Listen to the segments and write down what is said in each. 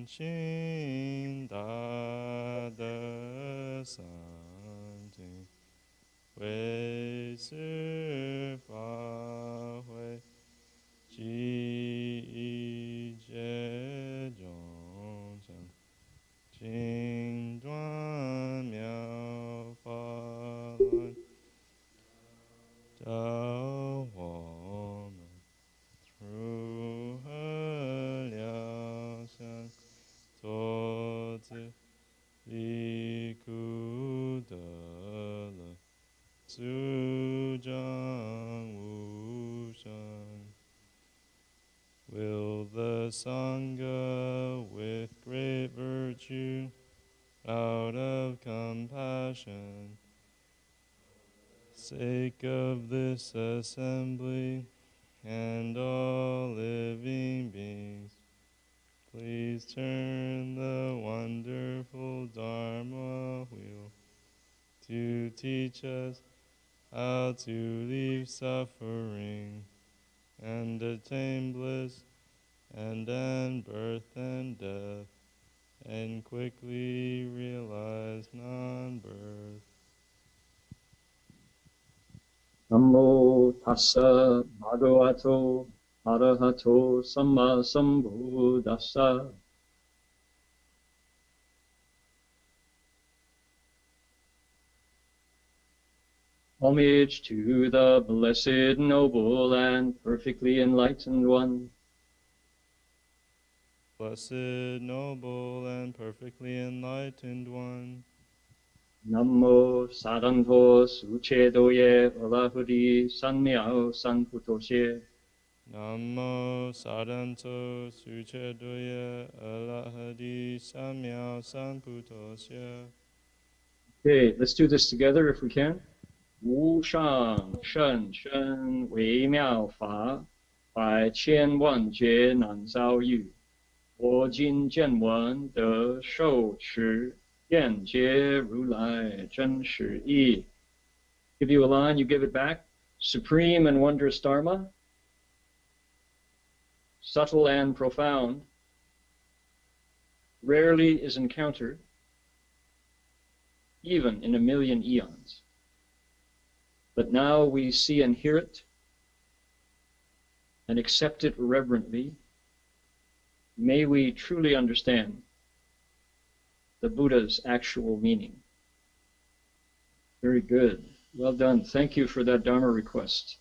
心大的三境，为是法会，即一切众生，尽断妙法轮，教我们如何了相，作自离苦得乐，主张无生。Will the Sangha with great virtue, out of compassion, sake of this assembly and all living beings, please turn the wonderful Dharma wheel to teach us how to leave suffering and attain bliss and end birth and death, and quickly realize non-birth. Namo tassa bhagavato arahato samma sambuddhassa. Homage to the blessed, noble, and perfectly enlightened one. Blessed, noble, and perfectly enlightened one. Namo saranto suchedoye alahuri sanmiao sanputoshe. Namo saranto suchedoye alahadi samyao sanputosya. Okay, let's do this together if we can. Wu shang shen shen wei miao fa, bai qian wan jie nan zao yu. 我今见闻得受持，愿解如来真实义。Give you a line, you give it back. Supreme and wondrous Dharma, subtle and profound, rarely is encountered, even in a million eons. But now we see and hear it, and accept it reverently. May we truly understand the Buddha's actual meaning. Very good. Well done. Thank you for that Dharma request.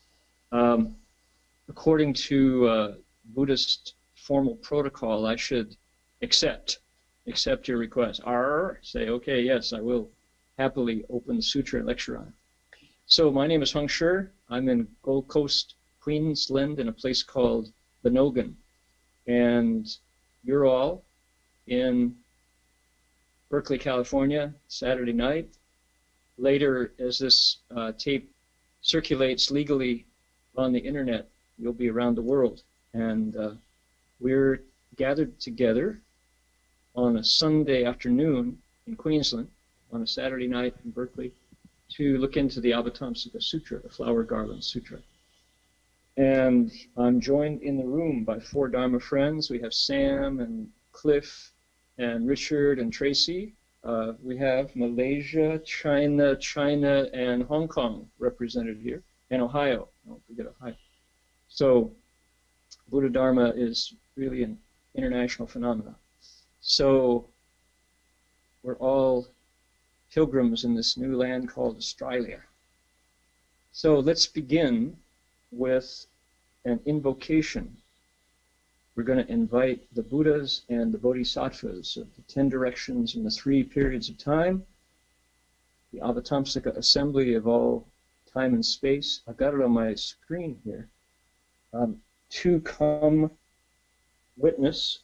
According to Buddhist formal protocol, I should accept your request. Say, okay, yes, I will happily open the sutra and lecture on it. So my name is Heng Sure. I'm in Gold Coast, Queensland, in a place called Benogan. And you're all in Berkeley, California, Saturday night. Later, as this tape circulates legally on the internet, you'll be around the world. And we're gathered together on a Sunday afternoon in Queensland, on a Saturday night in Berkeley, to look into the Avatamsaka Sutra, the Flower Garland Sutra. And I'm joined in the room by 4 Dharma friends. We have Sam and Cliff and Richard and Tracy. We have Malaysia, China, and Hong Kong represented here, and Ohio. Don't forget Ohio. So Buddha Dharma is really an international phenomenon. So we're all pilgrims in this new land called Australia. So let's begin with an invocation. We're going to invite the Buddhas and the Bodhisattvas of the 10 directions and the 3 periods of time, the Avatamsaka assembly of all time and space. I've got it on my screen here. To come witness,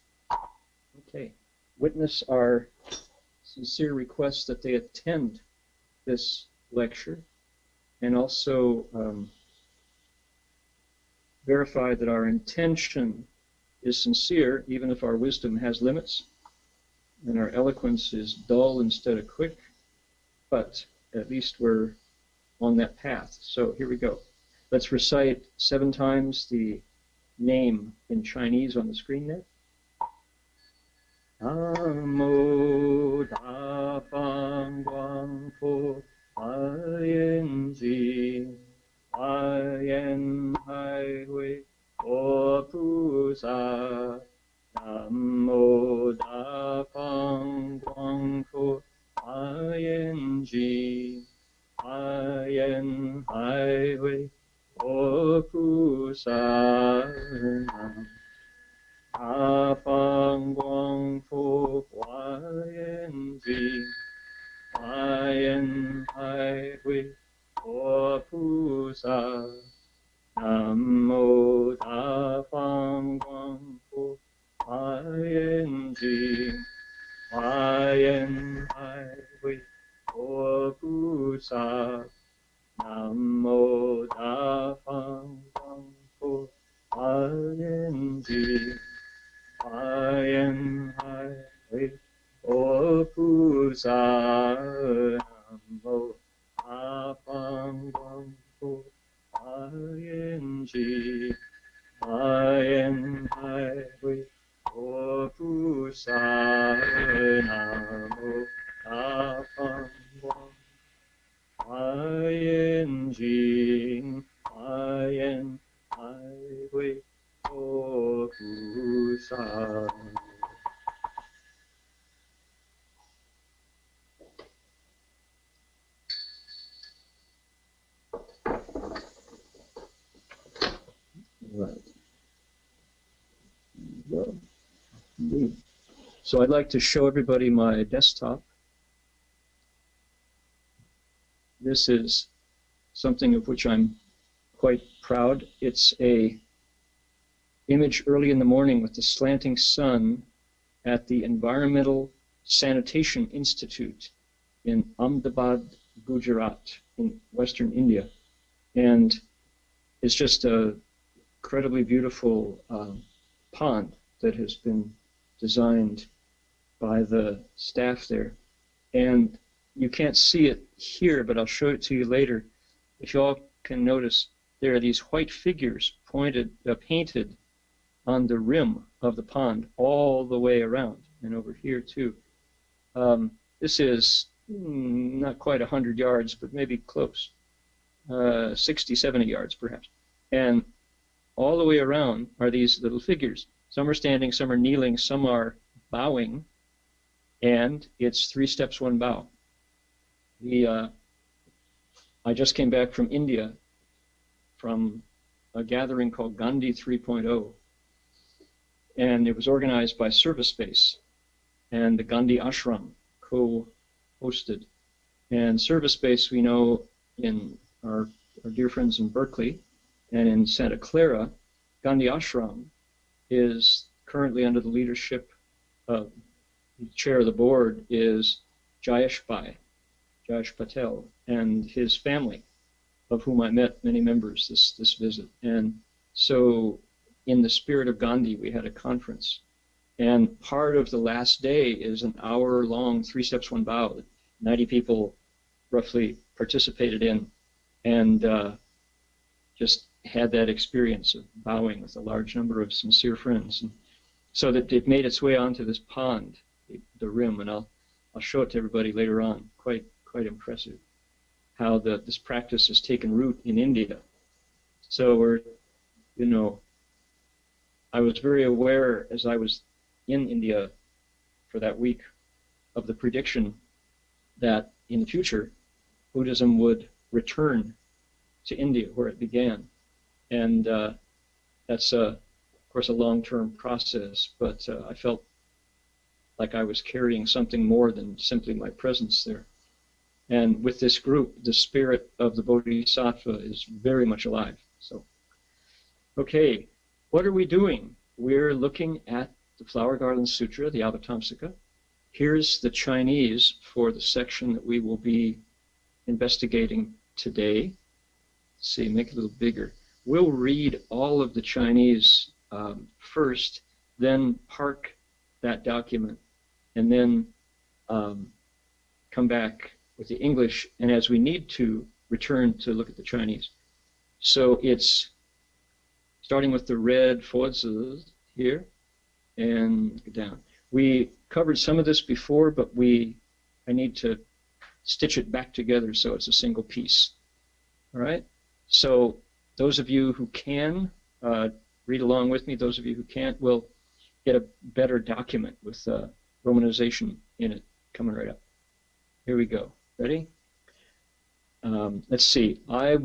witness our sincere request that they attend this lecture, and also verify that our intention is sincere, even if our wisdom has limits, and our eloquence is dull instead of quick, but at least we're on that path. So here we go. Let's recite 7 times the name in Chinese on the screen there. Namo Da Fang Guang Fu Yen Ji Yen Hai Hui O Pu Sa Namo Da Fang Guang Fu Yen Ji Yen Hai Hui O Pu Sa A Fang Guang Fu Yen Ji Yen Hai Hui O Pu Sa Namo Da Fang Guang Fu Yen Ji Yen Hai Hui O Pu Sa Namo Da Fang Guang Fu Yen Ji Yen Hai Hui O Pu Sa Namo Da Fang Guang Fu Yen Ji Yen Hai Hui O Pu Sa Namo Da Fang Guang Yen Ji Yen Hai Hui O Pu Sa. Right. Well, so I'd like to show everybody my desktop. This is something of which I'm quite proud. It's a image early in the morning with the slanting sun at the Environmental Sanitation Institute in Ahmedabad, Gujarat, in Western India. And it's just a incredibly beautiful pond that has been designed by the staff there. And you can't see it here, but I'll show it to you later. If you all can notice, there are these white figures painted on the rim of the pond all the way around, and over here too. This is not quite 100 yards, but maybe close, 60, 70 yards perhaps. And all the way around are these little figures. Some are standing, some are kneeling, some are bowing, and it's 3 steps, 1 bow. I just came back from India from a gathering called Gandhi 3.0, and it was organized by Service Space and the Gandhi Ashram co-hosted. And Service Space, we know in our dear friends in Berkeley and in Santa Clara, Gandhi Ashram is currently under the leadership of the chair of the board is Jayesh Patel, and his family, of whom I met many members this visit. And so in the spirit of Gandhi, we had a conference. And part of the last day is an hour-long 3 steps, 1 bow that 90 people roughly participated in, and just had that experience of bowing with a large number of sincere friends. And so that it made its way onto this pond, the rim, and I'll show it to everybody later on. Quite impressive how this practice has taken root in India. So we're, I was very aware as I was in India for that week of the prediction that in the future Buddhism would return to India where it began. And that's, of course, a long-term process, but I felt like I was carrying something more than simply my presence there. And with this group, the spirit of the Bodhisattva is very much alive. So, okay, what are we doing? We're looking at the Flower Garland Sutra, the Avatamsaka. Here's the Chinese for the section that we will be investigating today. Let's see, make it a little bigger. We'll read all of the Chinese first, then park that document, and then come back with the English, and as we need to, return to look at the Chinese. So it's starting with the red 4 here, and down. We covered some of this before, but I need to stitch it back together so it's a single piece. All right? So those of you who can read along with me, those of you who can't will get a better document with romanization in it coming right up. Here we go. Ready? Let's see. Let's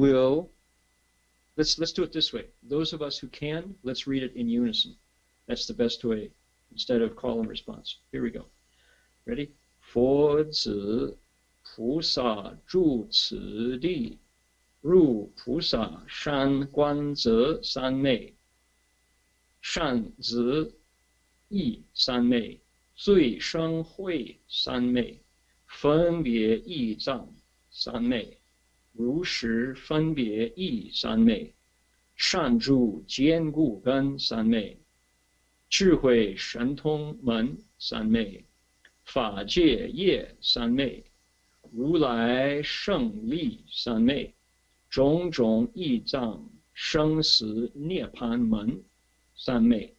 do it this way. Those of us who can, let's read it in unison. That's the best way, instead of call and response. Here we go. Ready? 佛子菩萨住此地，入菩萨山观则三昧，善子意三昧，最生慧三昧，分别义藏三昧，如实分别义三昧，善住坚固根三昧，智慧神通门三昧，法界业三昧，如来胜利三昧，种种义藏生死涅槃门三昧，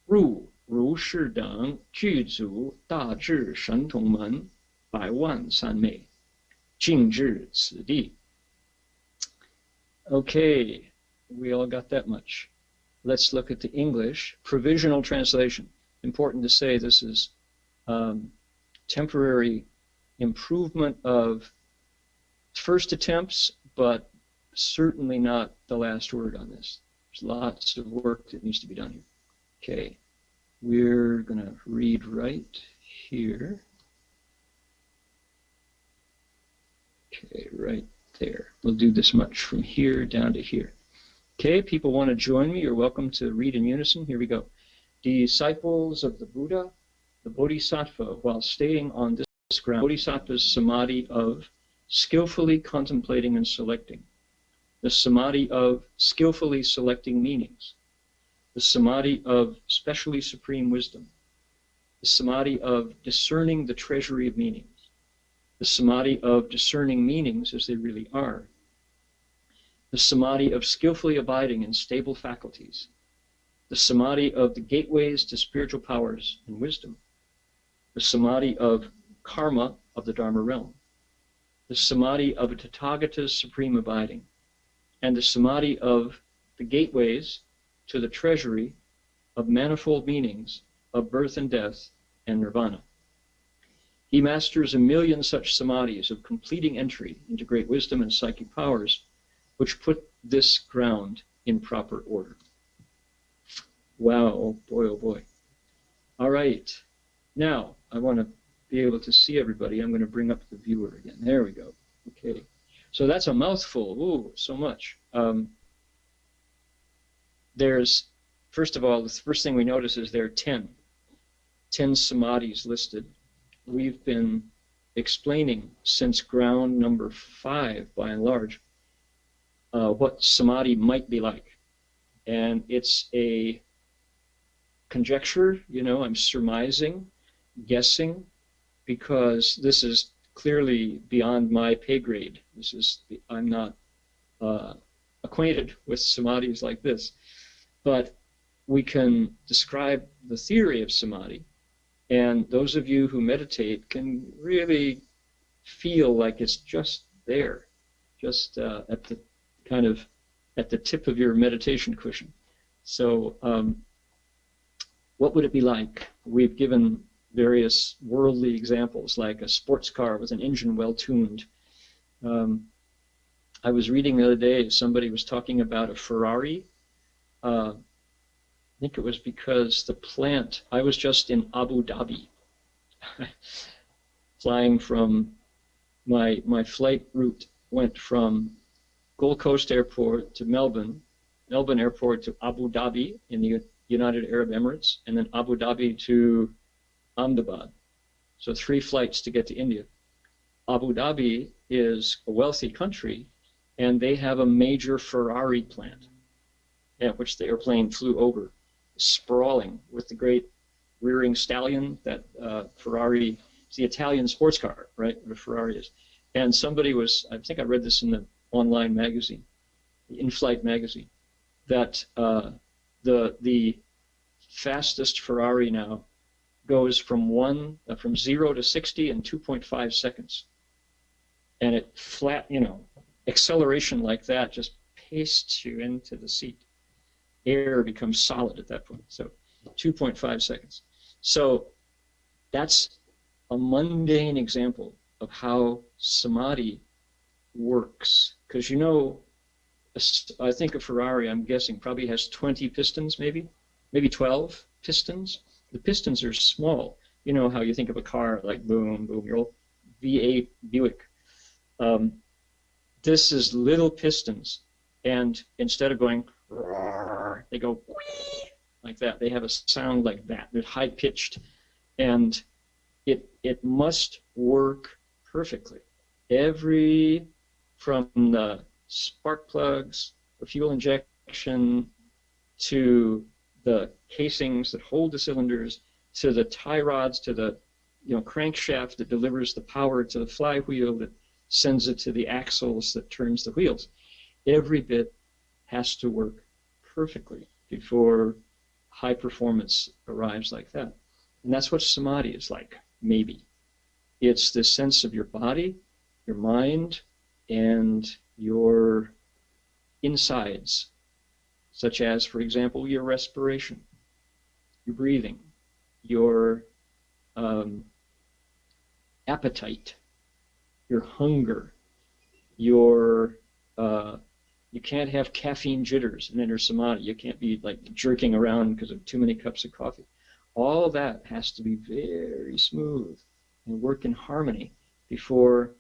入如是等具足大智神通门百万三昧，尽至此地。Okay, we all got that much. Let's look at the English provisional translation. Important to say this is temporary improvement of first attempts, but certainly not the last word on this. There's lots of work that needs to be done here. Okay, we're going to read right here. Okay, right there. We'll do this much from here down to here. Okay, people want to join me, you're welcome to read in unison. Here we go. Disciples of the Buddha, the Bodhisattva, while staying on this ground, Bodhisattva's samadhi of skillfully contemplating and selecting, the samadhi of skillfully selecting meanings, the samadhi of specially supreme wisdom, the samadhi of discerning the treasury of meanings, the samadhi of discerning meanings as they really are, the samadhi of skillfully abiding in stable faculties, the samadhi of the gateways to spiritual powers and wisdom, the samadhi of karma of the Dharma realm, the samadhi of a Tathagata's supreme abiding, and the samadhi of the gateways to the treasury of manifold meanings of birth and death and nirvana. He masters 1,000,000 such samadhis of completing entry into great wisdom and psychic powers, which put this ground in proper order. Wow, oh boy. All right, now I want to be able to see everybody. I'm going to bring up the viewer again. There we go. Okay, so that's a mouthful. Ooh, so much. There's, first of all, the first thing we notice is there are 10 samadhis listed. We've been explaining since ground number 5, by and large, what samadhi might be like. And it's a conjecture, you know, I'm surmising, guessing, because this is clearly beyond my pay grade. I'm not acquainted with samadhis like this. But we can describe the theory of samadhi, and those of you who meditate can really feel like it's just there, just at the tip of your meditation cushion. So what would it be like? We've given various worldly examples, like a sports car with an engine well tuned. I was reading the other day, somebody was talking about a Ferrari. I think it was because the plant, I was just in Abu Dhabi, flying from, my flight route went from Gold Coast Airport to Melbourne Airport to Abu Dhabi in the United Arab Emirates, and then Abu Dhabi to Ahmedabad. So 3 flights to get to India. Abu Dhabi is a wealthy country, and they have a major Ferrari plant, at which the airplane flew over, sprawling with the great rearing stallion that Ferrari, it's the Italian sports car, right, what a Ferrari is. And somebody was, I think I read this in the online magazine, the in-flight magazine, that the fastest Ferrari now goes from 0 to 60 in 2.5 seconds. And it acceleration like that just pastes you into the seat. Air becomes solid at that point. So 2.5 seconds. So that's a mundane example of how samadhi works. Because I think a Ferrari, I'm guessing, probably has 20 pistons, maybe 12 pistons. The pistons are small. You know how you think of a car, like boom, boom, your old V8 Buick. This is little pistons, and instead of going roar, they go wee, like that. They have a sound like that. They're high pitched, and it must work perfectly. From the spark plugs, the fuel injection, to the casings that hold the cylinders, to the tie rods, to the crankshaft that delivers the power to the flywheel that sends it to the axles that turns the wheels. Every bit has to work perfectly before high performance arrives like that. And that's what samadhi is like, maybe. It's the sense of your body, your mind, and your insides, such as, for example, your respiration, your breathing, your appetite, your hunger, you can't have caffeine jitters and enter samadhi. You can't be like jerking around because of too many cups of coffee. All that has to be very smooth and work in harmony before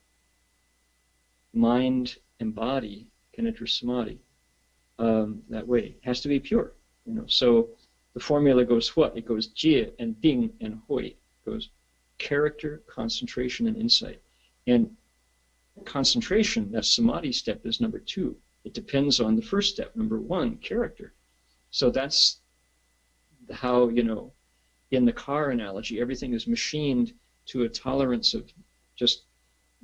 mind and body can enter samadhi. That way, it has to be pure. So the formula goes what? It goes jie and ding and hui. It goes character, concentration, and insight. And concentration, that samadhi step, is number 2. It depends on the first step, number 1, character. So that's how, in the car analogy, everything is machined to a tolerance of just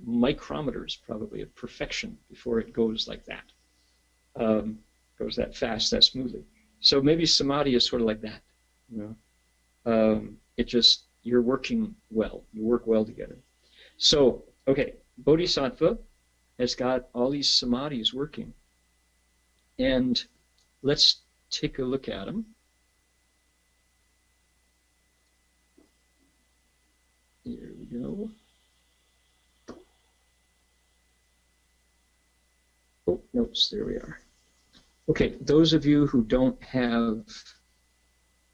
micrometers, probably, of perfection before it goes like that. Goes that fast, that smoothly. So maybe samadhi is sort of like that. You're working well. You work well together. So, okay, Bodhisattva has got all these samadhis working. And let's take a look at them. Here we go. Oh, notes, there we are. Okay, those of you who don't have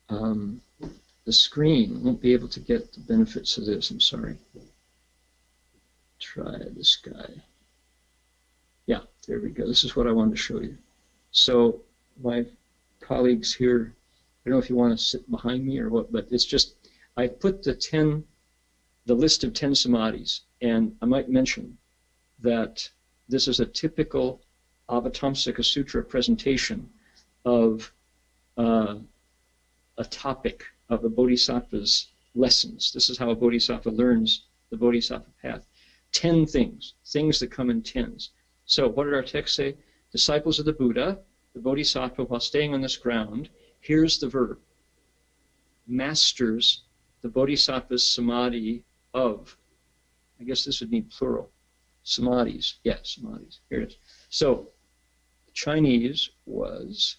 the screen won't be able to get the benefits of this. I'm sorry. Try this guy. Yeah, there we go. This is what I wanted to show you. So my colleagues here, I don't know if you want to sit behind me or what, but it's just, I put the list of 10 samadhis, and I might mention that this is a typical Avatamsaka Sutra presentation of a topic of a bodhisattva's lessons. This is how a bodhisattva learns the bodhisattva path. 10 things that come in tens. So what did our text say? Disciples of the Buddha, the bodhisattva, while staying on this ground, here's the verb, masters the bodhisattva's samadhi of, I guess this would mean plural, samadhis. Yeah, samadhis. Here it is. So Chinese was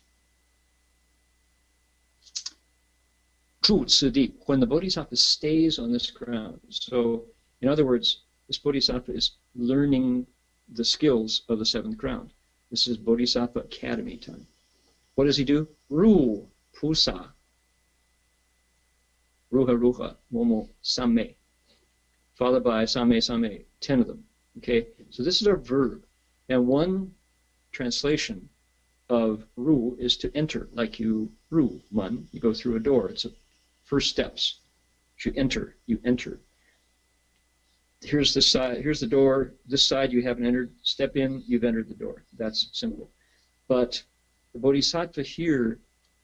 住此地, when the bodhisattva stays on this ground. So, in other words, this bodhisattva is learning the skills of the 7th ground. This is Bodhisattva Academy time. What does he do? Ru, pusa, ruha, ruha, momo, samme, followed by samme, samme, 10 of them. Okay, so this is our verb. And one translation of ru is to enter, like you ru, man, you go through a door. It's a first steps. You enter, you enter. Here's the side, here's the door, this side you haven't entered, step in, you've entered the door. That's simple. But the bodhisattva here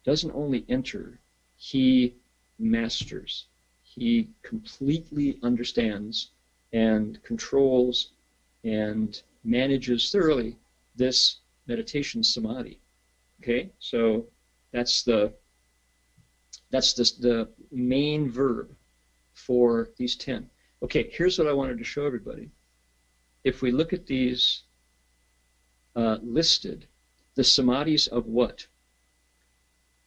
doesn't only enter, he masters. He completely understands and controls and manages thoroughly this meditation samadhi. Okay, so that's the main verb. for these 10. Okay, here's what I wanted to show everybody. If we look at these listed, the samadhis of what?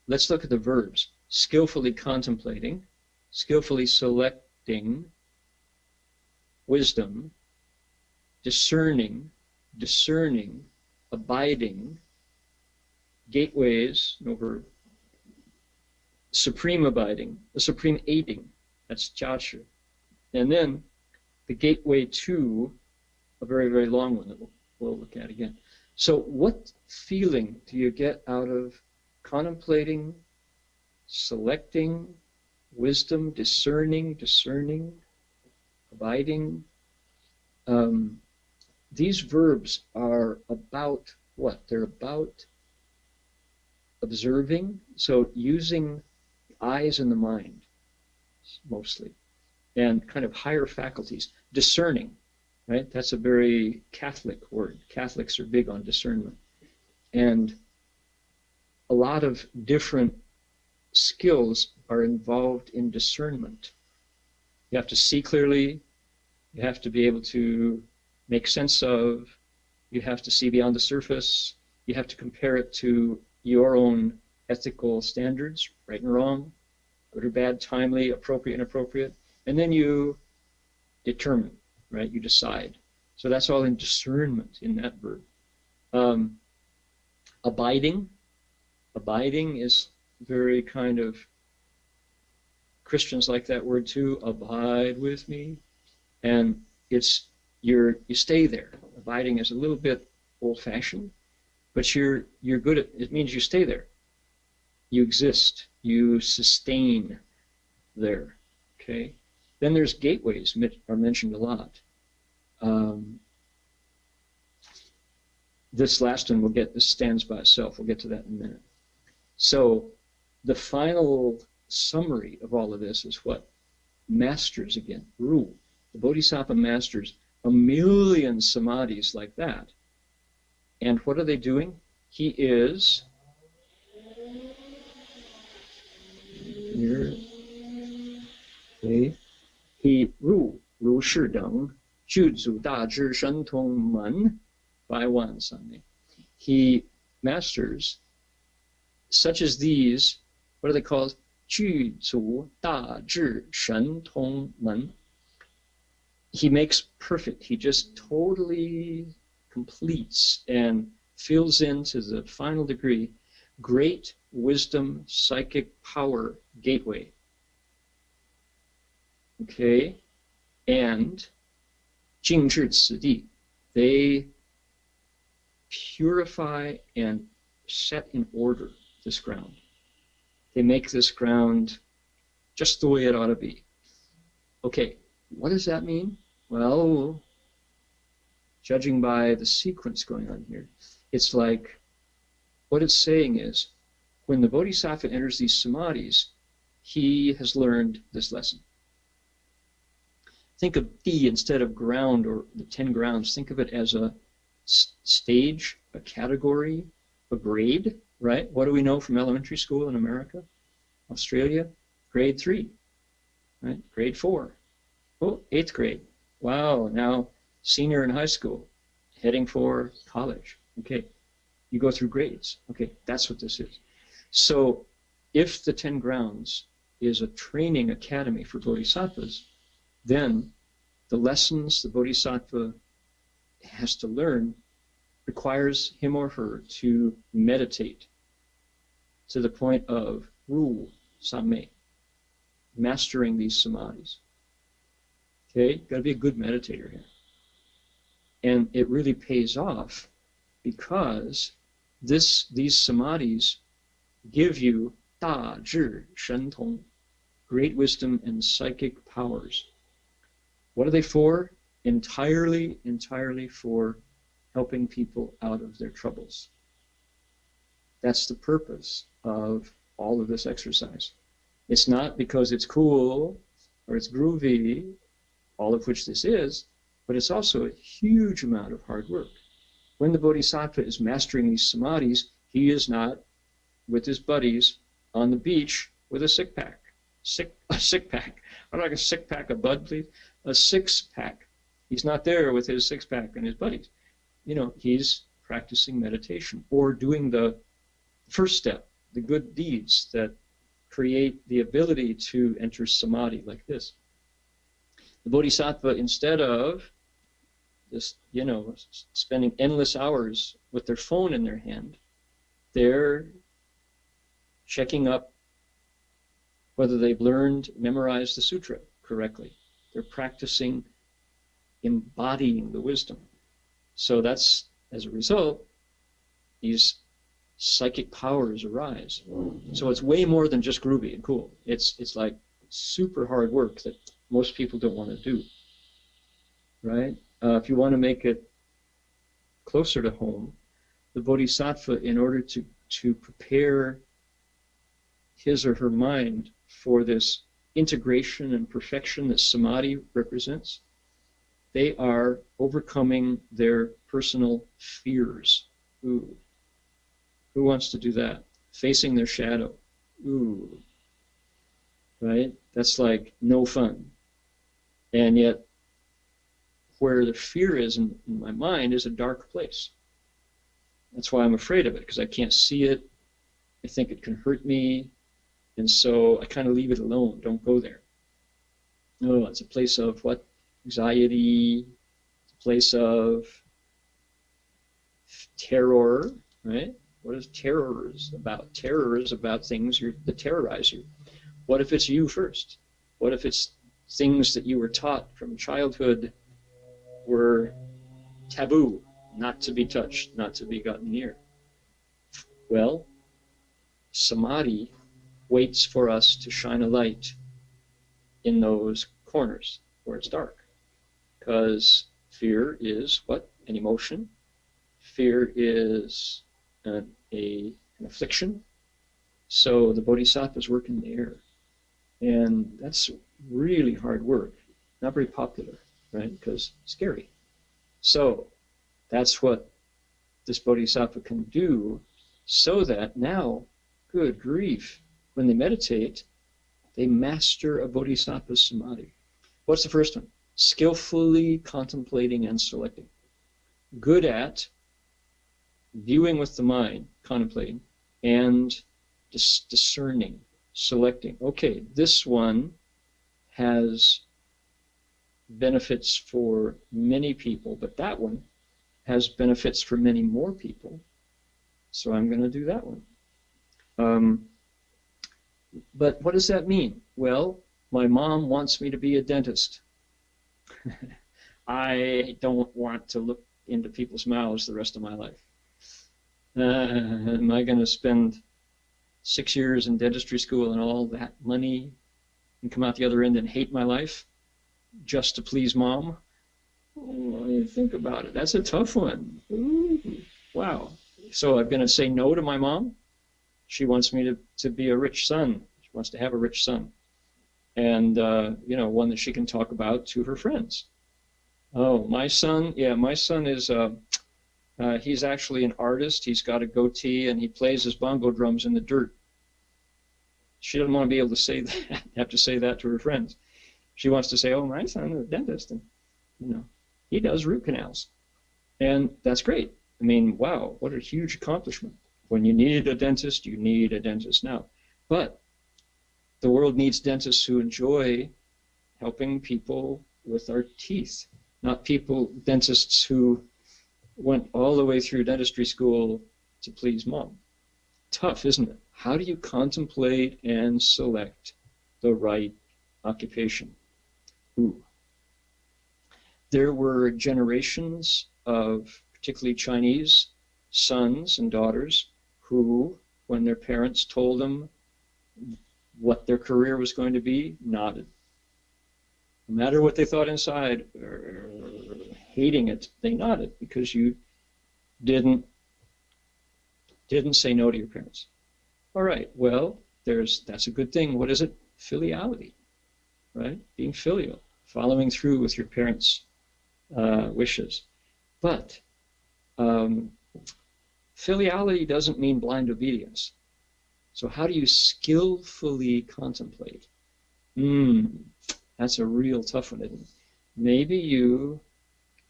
Let's look at the verbs. Skillfully contemplating, skillfully selecting, wisdom, discerning, abiding, gateways, no verb, supreme abiding, the supreme aiding, that's jiashi. And then the gateway to a very, very long one that we'll look at again. So what feeling do you get out of contemplating, selecting, wisdom, discerning, abiding? These verbs are about what? They're about observing, so using the eyes and the mind, mostly, and kind of higher faculties. Discerning, right? That's a very Catholic word. Catholics are big on discernment. And a lot of different skills are involved in discernment. You have to see clearly, you have to be able to make sense of, you have to see beyond the surface, you have to compare it to your own ethical standards, right and wrong, good or bad, timely, appropriate, inappropriate, and then you determine, right? You decide. So that's all in discernment in that verb. Abiding is very kind of, Christians like that word too, abide with me, and it's you stay there. Abiding is a little bit old-fashioned, but you're good at it. Means you stay there, you exist, you sustain there. Okay. Then there's gateways are mentioned a lot. This last one this stands by itself. We'll get to that in a minute. So the final summary of all of this is what? Masters again, rule. The Bodhisattva masters 1,000,000 samadhis like that. And what are they doing? He is here. Okay. He ru shi deng, ju zu da zhi shen tong men, 5-1 something. He masters such as these. What are they called? Ju zu da zhi shen tong men. He makes perfect. He just totally completes and fills into the final degree great wisdom, psychic power gateway. Okay, and 静至此地, they purify and set in order this ground. They make this ground just the way it ought to be. Okay, what does that mean? Well, judging by the sequence going on here, it's like, what it's saying is, when the Bodhisattva enters these samadhis, he has learned this lesson. Think of Di instead of ground or the 10 grounds. Think of it as a stage, a category, a grade, right? What do we know from elementary school in America, Australia? Grade 3, right? Grade 4. Oh, 8th grade. Wow, now senior in high school, heading for college. Okay, you go through grades. Okay, that's what this is. So if the 10 grounds is a training academy for bodhisattvas, then the lessons the bodhisattva has to learn requires him or her to meditate to the point of ru samme, mastering these samadhis. Okay, got to be a good meditator here. And it really pays off because these samadhis give you da zhi shen tong, great wisdom and psychic powers. What are they for? Entirely for helping people out of their troubles. That's the purpose of all of this exercise. It's not because it's cool or it's groovy, all of which this is, but it's also a huge amount of hard work. When the bodhisattva is mastering these samadhis, he is not with his buddies on the beach with a six-pack a sick pack. I'd like a sick pack of Bud, please. A six-pack. He's not there with his six-pack and his buddies. He's practicing meditation or doing the first step, the good deeds that create the ability to enter samadhi like this. The bodhisattva, instead of just, spending endless hours with their phone in their hand, they're checking up whether they've learned, memorized the sutra correctly. They're practicing embodying the wisdom. So that's, as a result, these psychic powers arise. So it's way more than just groovy and cool. It's like super hard work that most people don't want to do, right? If you want to make it closer to home, the bodhisattva, in order to prepare his or her mind for this integration and perfection that samadhi represents, they are overcoming their personal fears. Ooh. Who wants to do that? Facing their shadow. Ooh. Right? That's like no fun. And yet, where the fear is in my mind is a dark place. That's why I'm afraid of it, because I can't see it. I think it can hurt me. And so I kind of leave it alone. Don't go there. No, it's a place of what? Anxiety. It's a place of terror, right? What is terror about? Terror is about things that terrorize you. What if it's you first? What if it's things that you were taught from childhood were taboo, not to be touched, not to be gotten near? Well, samadhi waits for us to shine a light in those corners where it's dark. Because fear is what? An emotion. Fear is an affliction. So the bodhisattva is working there. And that's really hard work. Not very popular, right? Because scary. So that's what this bodhisattva can do, so that now, good grief, when they meditate, they master a bodhisattva samadhi. What's the first one? Skillfully contemplating and selecting. Good at viewing with the mind, contemplating, and discerning, selecting. Okay, this one has benefits for many people, but that one has benefits for many more people, so I'm going to do that one. But what does that mean? Well, my mom wants me to be a dentist. I don't want to look into people's mouths the rest of my life. Am I going to spend 6 years in dentistry school and all that money and come out the other end and hate my life just to please mom? Oh, think about it. That's a tough one. Ooh, wow. So I'm going to say no to my mom? She wants me to be a rich son. She wants to have a rich son. And, one that she can talk about to her friends. Oh, my son is, he's actually an artist. He's got a goatee, and he plays his bongo drums in the dirt. She doesn't want to be able to say that, have to say that to her friends. She wants to say, oh, my son is a dentist, and, he does root canals. And that's great. I mean, wow, what a huge accomplishment. When you need a dentist, you need a dentist now. But the world needs dentists who enjoy helping people with our teeth, not dentists who went all the way through dentistry school to please mom. Tough, isn't it? How do you contemplate and select the right occupation? Ooh. There were generations of particularly Chinese sons and daughters who, when their parents told them what their career was going to be, nodded. No matter what they thought inside, hating it, they nodded because you didn't say no to your parents. All right, well, that's a good thing. What is it? Filiality, right? Being filial, following through with your parents' wishes. But filiality doesn't mean blind obedience. So how do you skillfully contemplate? That's a real tough one, isn't it? Maybe you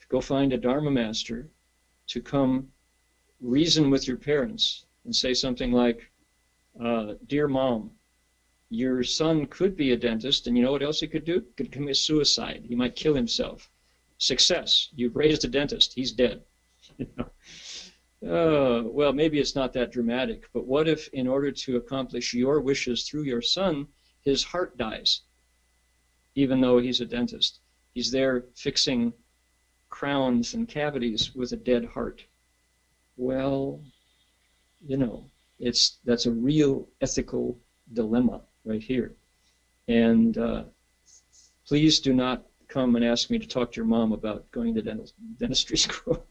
go find a Dharma master to come reason with your parents and say something like, dear mom, your son could be a dentist, and you know what else he could do? He could commit suicide. He might kill himself. Success. You've raised a dentist. He's dead. Well, maybe it's not that dramatic, but what if in order to accomplish your wishes through your son, his heart dies, even though he's a dentist? He's there fixing crowns and cavities with a dead heart. Well, that's a real ethical dilemma right here. And please do not come and ask me to talk to your mom about going to dentistry school.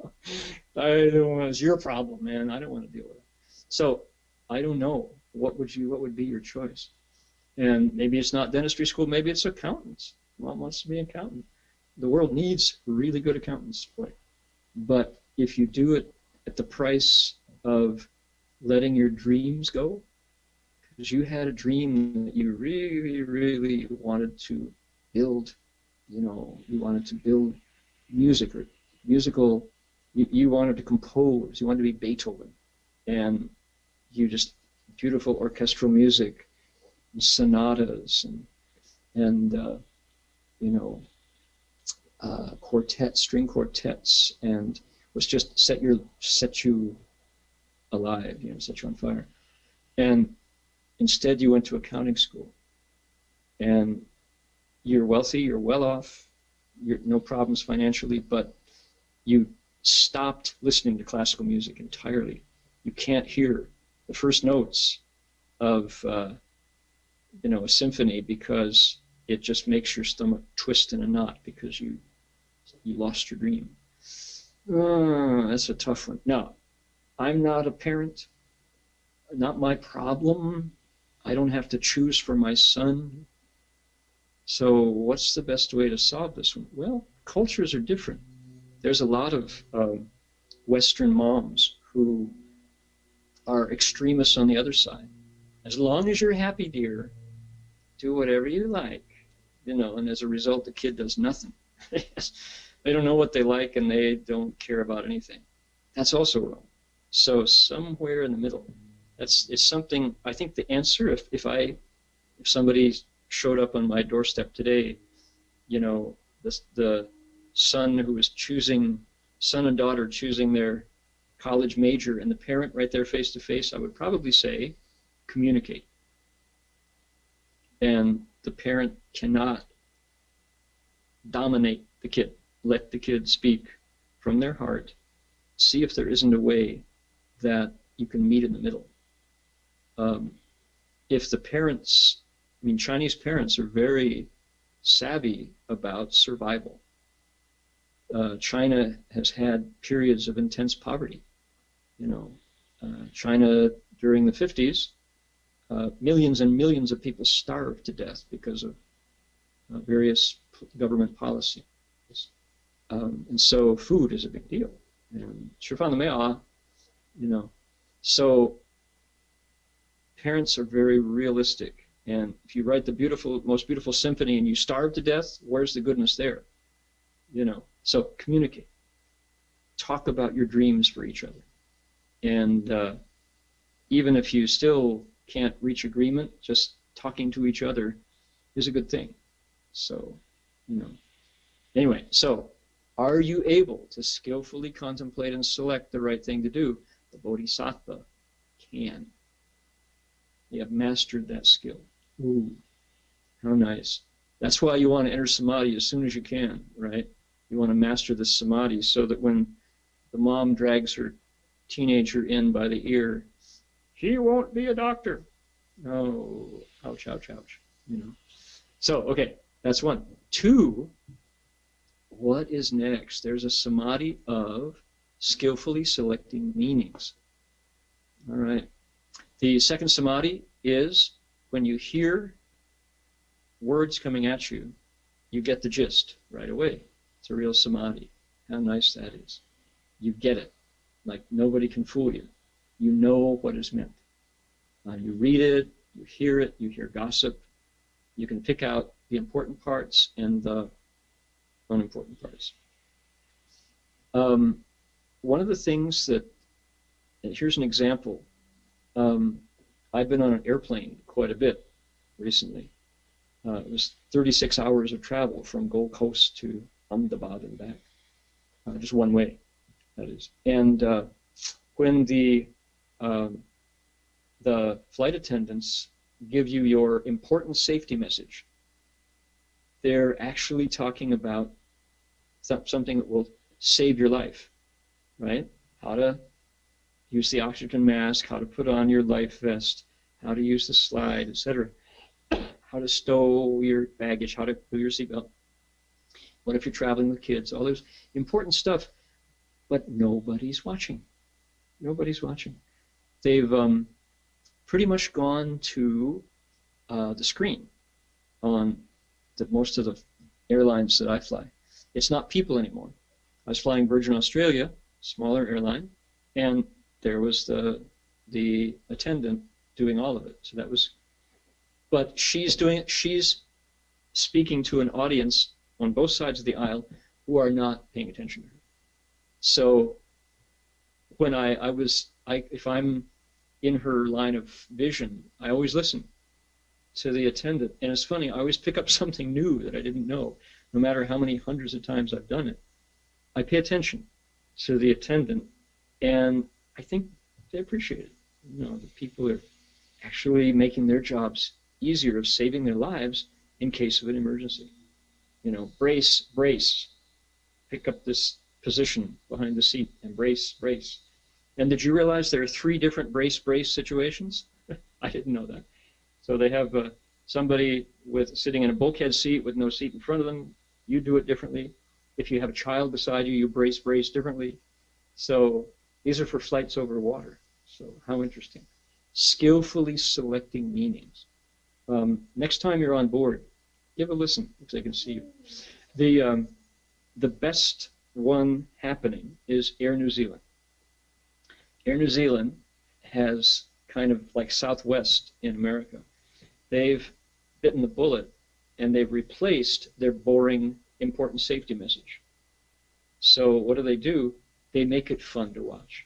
I don't want. It's your problem, man. I don't want to deal with it. So I don't know. What would be your choice? And maybe it's not dentistry school. Maybe it's accountants. Mom wants to be an accountant. The world needs really good accountants, boy. But if you do it at the price of letting your dreams go, because you had a dream that you really, really wanted to build, you wanted to build music or musical, you wanted to compose, you wanted to be Beethoven, and you just beautiful orchestral music, and sonatas, and string quartets, and was just set you alive, set you on fire. And instead you went to accounting school, and you're wealthy, you're well off, you're no problems financially, but you stopped listening to classical music entirely. You can't hear the first notes of a symphony because it just makes your stomach twist in a knot because you lost your dream. That's a tough one. Now, I'm not a parent, not my problem. I don't have to choose for my son. So what's the best way to solve this one? Well, cultures are different. There's a lot of Western moms who are extremists on the other side. As long as you're happy, dear, do whatever you like, and as a result, the kid does nothing. They don't know what they like, and they don't care about anything. That's also wrong. So somewhere in the middle, it's something. I think the answer, if somebody showed up on my doorstep today, the son and daughter choosing their college major, and the parent right there face to face, I would probably say, communicate. And the parent cannot dominate the kid. Let the kid speak from their heart. See if there isn't a way that you can meet in the middle. If the parents, Chinese parents are very savvy about survival. China has had periods of intense poverty. China during the 50s, millions and millions of people starved to death because of various government policies. And so food is a big deal. And 吃饭了没有啊? So parents are very realistic. And if you write the most beautiful symphony and you starve to death, where's the goodness there? So communicate. Talk about your dreams for each other. And even if you still can't reach agreement, just talking to each other is a good thing. So, Anyway, so are you able to skillfully contemplate and select the right thing to do? The Bodhisattva can. You have mastered that skill. Ooh, how nice. That's why you want to enter samadhi as soon as you can, right? You want to master the samadhi so that when the mom drags her teenager in by the ear, he won't be a doctor. Oh, ouch, ouch, ouch. So, okay, that's one. Two, what is next? There's a samadhi of skillfully selecting meanings. All right. The second samadhi is when you hear words coming at you, you get the gist right away. It's a real samadhi. How nice that is. You get it. Like nobody can fool you. You know what is meant. You read it, you hear gossip, You can pick out the important parts and the unimportant parts. One of the things that, and here's an example. I've been on an airplane quite a bit recently. It was 36 hours of travel from Gold Coast to Ahmedabad and back, just one way, that is. And when the flight attendants give you your important safety message, they're actually talking about something that will save your life, right? How to use the oxygen mask, how to put on your life vest, how to use the slide, etc. How to stow your baggage, how to do your seatbelt. What if you're traveling with kids? All this important stuff, but nobody's watching. Nobody's watching. They've pretty much gone to the screen on most of the airlines that I fly. It's not people anymore. I was flying Virgin Australia, smaller airline, and there was the attendant doing all of it. So that was, but she's speaking to an audience on both sides of the aisle who are not paying attention to her. So when if I'm in her line of vision, I always listen to the attendant. And it's funny, I always pick up something new that I didn't know, no matter how many hundreds of times I've done it. I pay attention to the attendant, and I think they appreciate it. You know, the people are actually making their jobs easier of saving their lives in case of an emergency. You know, brace, brace, pick up this position behind the seat, and brace, brace. And did you realize there are 3 different brace, brace situations? I didn't know that. So they have somebody sitting in a bulkhead seat with no seat in front of them. You do it differently. If you have a child beside you, you brace, brace differently. So these are for flights over water. So how interesting. Skillfully selecting meanings. Next time you're on board, give a listen if they can see you. The best one happening is Air New Zealand. Air New Zealand has kind of like Southwest in America. They've bitten the bullet and they've replaced their boring important safety message. So what do? They make it fun to watch.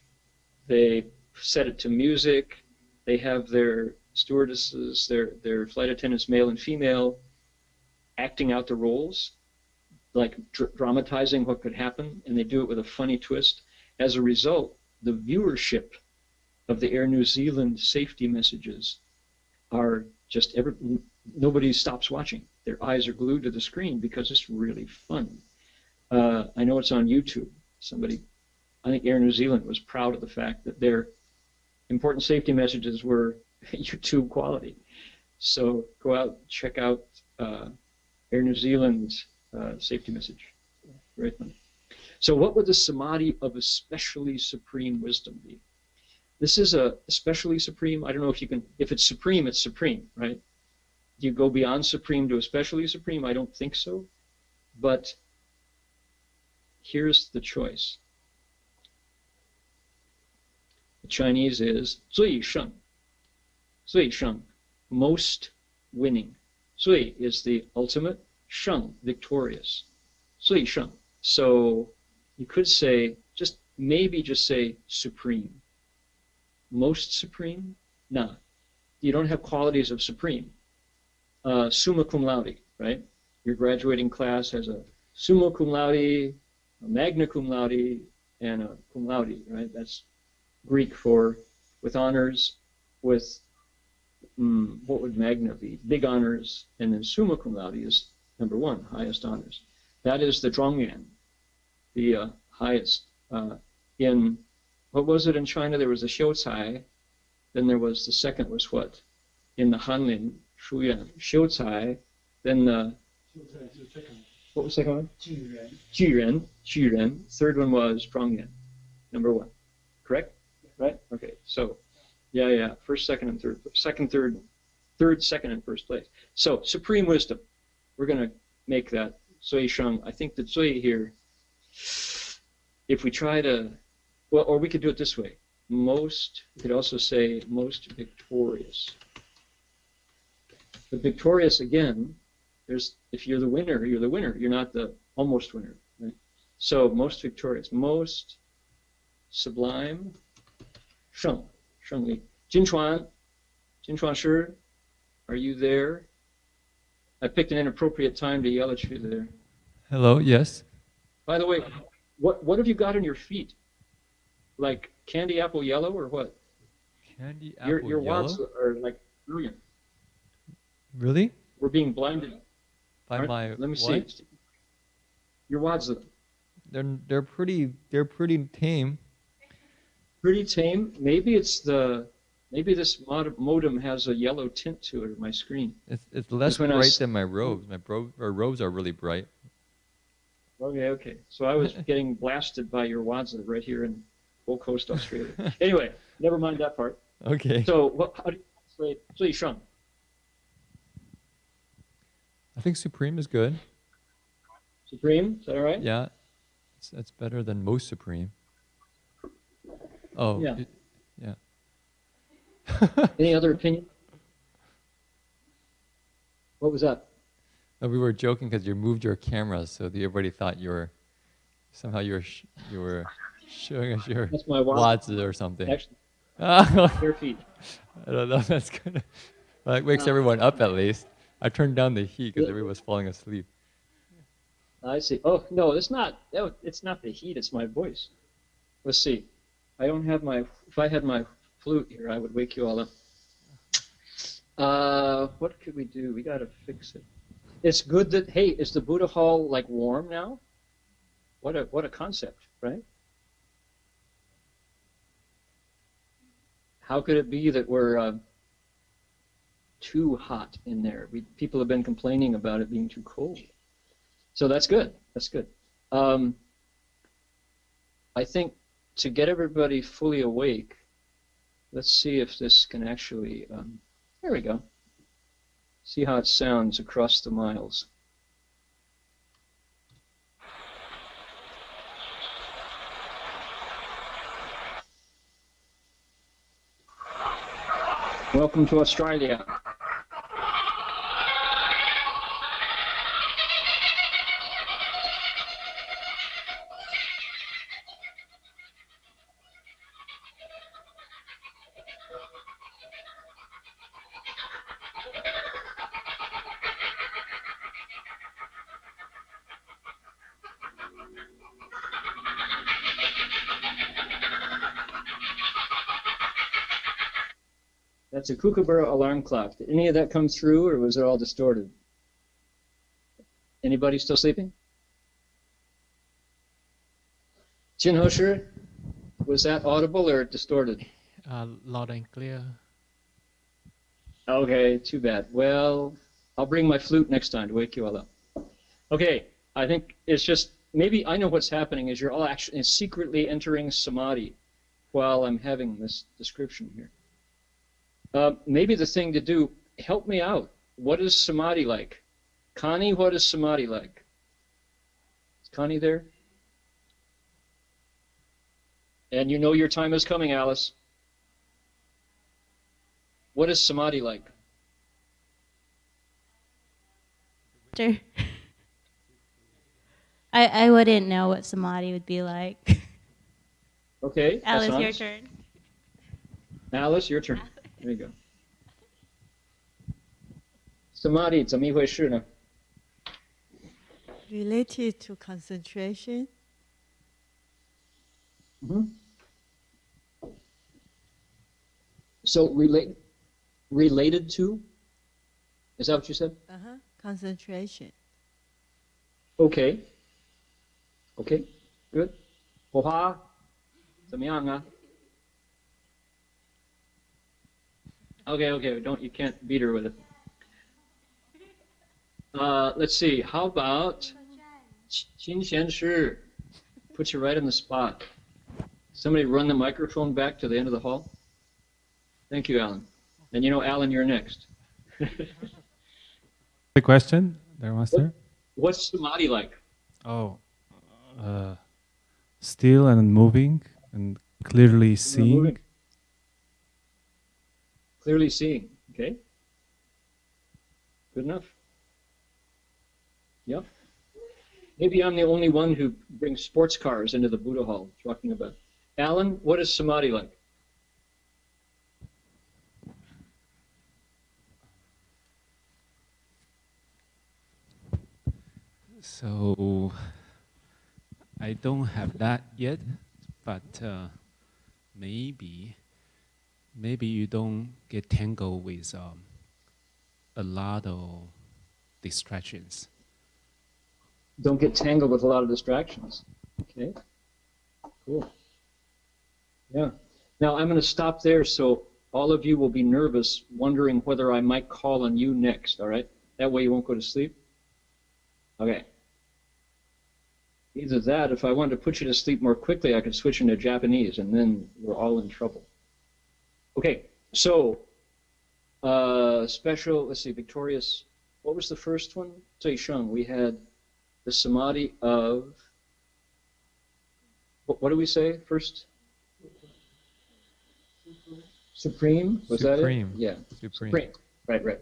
They set it to music. They have their stewardesses, their flight attendants, male and female, acting out the roles, like dramatizing what could happen, and they do it with a funny twist. As a result, the viewership of the Air New Zealand safety messages are just nobody stops watching. Their eyes are glued to the screen because it's really fun. I know it's on YouTube. I think Air New Zealand was proud of the fact that their important safety messages were YouTube quality. So go out, check out Air New Zealand's safety message. Very fun. So what would the samadhi of especially supreme wisdom be? This is a especially supreme. I don't know if it's supreme, it's supreme, right? Do you go beyond supreme to especially supreme? I don't think so. But here's the choice. The Chinese is 最胜, 最胜, most winning. 最 is the ultimate, 胜, victorious. 最胜. So you could say, maybe just say supreme. Most supreme? Nah. You don't have qualities of supreme. Summa cum laude, right? Your graduating class has a summa cum laude, a magna cum laude, and a cum laude, right? That's Greek for with honors, with what would magna be? Big honors, and then summa cum laude is number 1, highest honors. That is the zhongyuan, the highest. In what was it in China? There was the xiucai, then there was the second was what? In the Hanlin, Shuyuan, xiucai, then the what was the second one? Juren. Third one was zhongyuan, number 1. Correct? Right? Okay. So, yeah. First, second, and third. Third, second, and first place. So, supreme wisdom. We're going to make that Zui Sheng. I think that Zui here, if we try to, well, or we could do it this way. We could also say most victorious. But victorious again, if you're the winner, you're the winner. You're not the almost winner. Right? So most victorious, most sublime, Sheng Li. Jin Chuan Shi, are you there? I picked an inappropriate time to yell at you there. Hello, yes. By the way, what have you got on your feet? Like candy apple yellow or what? Candy apple Your yellow? watts are like brilliant. Really? We're being blinded. By my Let me what? see. Your watts They're pretty tame. pretty tame. Maybe this modem has a yellow tint to it on my screen. It's less when bright than my robes. My robes are really bright. Okay. So I was getting blasted by your Wadza right here in Gold Coast, Australia. Anyway, never mind that part. Okay. So how do you translate 最上? I think supreme is good. Supreme, is that all right? Yeah. It's better than most supreme. Oh. Yeah. Yeah. Any other opinion? What was that? No, we were joking because you moved your camera, so everybody thought you were showing us your That's my watts or something. Actually, I bare feet. don't know. That's good. Well, it wakes everyone up at least. I turned down the heat because everyone was falling asleep. I see. Oh no, it's not. No, it's not the heat. It's my voice. Let's see. I don't have my. If I had my flute here, I would wake you all up. What could we do? We got to fix it. It's good that. Hey, is the Buddha Hall like warm now? What a concept, right? How could it be that we're too hot in there? People have been complaining about it being too cold. So that's good. That's good. I think to get everybody fully awake, let's see if this can actually, there we go. See how it sounds across the miles. Welcome to Australia. That's a kookaburra alarm clock. Did any of that come through, or was it all distorted? Anybody still sleeping? Jin Hosher, was that audible or distorted? Loud and clear. Okay, too bad. Well, I'll bring my flute next time to wake you all up. Okay, I think it's just, maybe I know what's happening is you're all actually secretly entering samadhi while I'm having this description here. Maybe the thing to do, help me out. What is samadhi like? Connie, what is samadhi like? Is Connie there? And you know your time is coming, Alice. What is samadhi like? Sure. I wouldn't know what samadhi would be like. Okay. Alice, your turn. Alice, your turn. There you go. Samadhi 怎么一回事呢? Related to concentration. Mm-hmm. So related to? Is that what you said? Concentration. Okay. Okay. Good. 火花怎么样啊? Okay. You can't beat her with it. Let's see. How about 金贤师? Put you right on the spot. Somebody run the microphone back to the end of the hall. Thank you, Alan. And you know, Alan, you're next. The question there, Master. What's samadhi like? Oh, still and moving and clearly seeing. Clearly seeing. Okay. Good enough? Yep. Maybe I'm the only one who brings sports cars into the Buddha hall talking about. Alan, what is samadhi like? So I don't have that yet, but maybe you don't get tangled with a lot of distractions. Don't get tangled with a lot of distractions. Okay, cool. Yeah. Now I'm going to stop there so all of you will be nervous, wondering whether I might call on you next, all right? That way you won't go to sleep. Okay. Either that, if I wanted to put you to sleep more quickly, I could switch into Japanese, and then we're all in trouble. Okay, so special, let's see, victorious, what was the first one? Cai Sheng, we had the samadhi of, what do we say first? Supreme, was Supreme. that it? Yeah, Supreme. Right.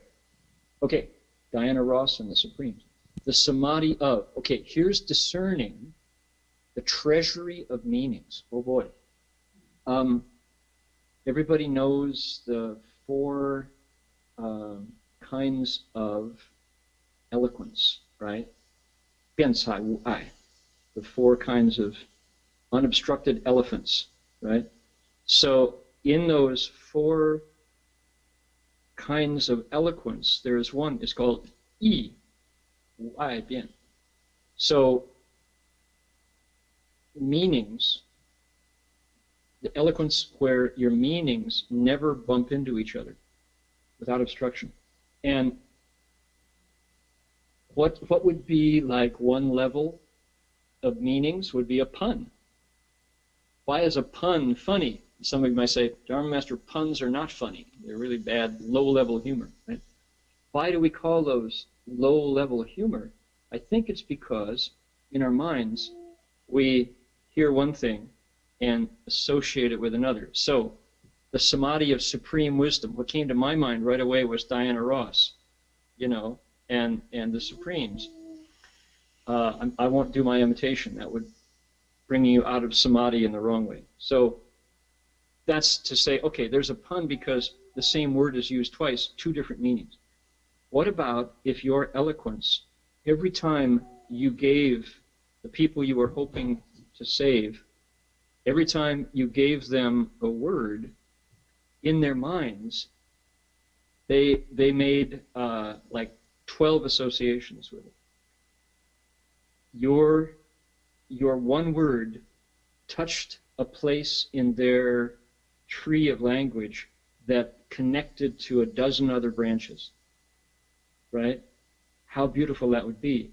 Okay, Diana Ross and the Supremes. The samadhi of, okay, here's discerning the treasury of meanings. Oh boy. Everybody knows the four kinds of eloquence, right? Biancai Wu Ai, the four kinds of unobstructed elephants, right? So in those four kinds of eloquence, there is one, it's called Yi, Wu Ai Bian. So meanings, the eloquence where your meanings never bump into each other without obstruction. And what would be like one level of meanings would be a pun. Why is a pun funny? Some of you might say, Dharma Master, puns are not funny. They're really bad, low-level humor. Right? Why do we call those low-level humor? I think it's because in our minds we hear one thing and associate it with another. So the samadhi of supreme wisdom, what came to my mind right away was Diana Ross, and the Supremes. I won't do my imitation. That would bring you out of samadhi in the wrong way. So that's to say, okay, there's a pun because the same word is used twice, two different meanings. What about if your eloquence, every time you gave the people you were hoping to save, every time you gave them a word, in their minds, they made like 12 associations with it. Your one word touched a place in their tree of language that connected to a dozen other branches, right? How beautiful that would be.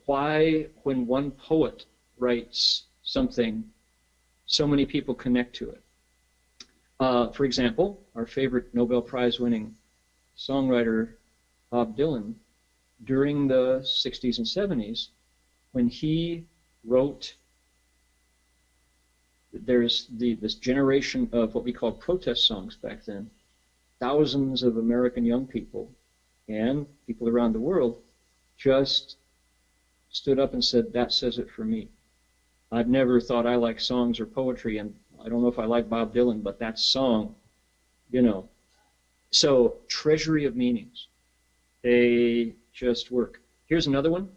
Why, when one poet writes something, so many people connect to it? For example, our favorite Nobel Prize-winning songwriter, Bob Dylan, during the 60s and 70s, when he wrote, there's this generation of what we call protest songs back then, thousands of American young people and people around the world just stood up and said, that says it for me. I've never thought I liked songs or poetry, and I don't know if I like Bob Dylan, but that song, So, treasury of meanings. They just work. Here's another one.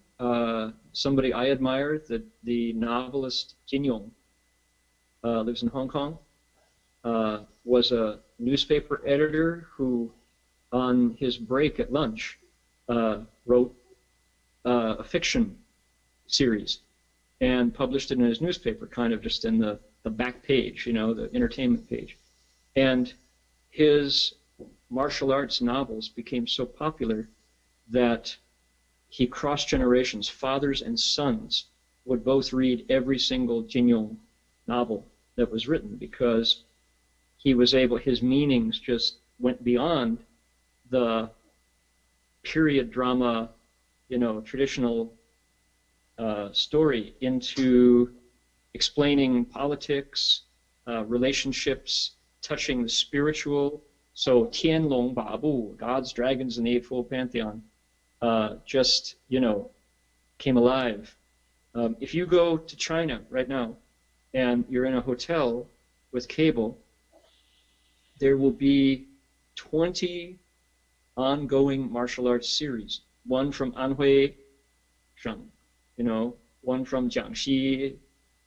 Somebody I admire, the novelist Jin Yong, lives in Hong Kong, was a newspaper editor who, on his break at lunch, wrote a fiction series and published it in his newspaper, kind of just in the back page, the entertainment page. And his martial arts novels became so popular that he crossed generations. Fathers and sons would both read every single Jin Yong novel that was written because he was able, his meanings just went beyond the period drama, traditional story into explaining politics, relationships, touching the spiritual, So Tianlong Babu, gods, dragons, and the Eightfold Pantheon, just, came alive. If you go to China right now and you're in a hotel with cable, there will be 20 ongoing martial arts series. One from Anhui Sheng, one from Jiangxi,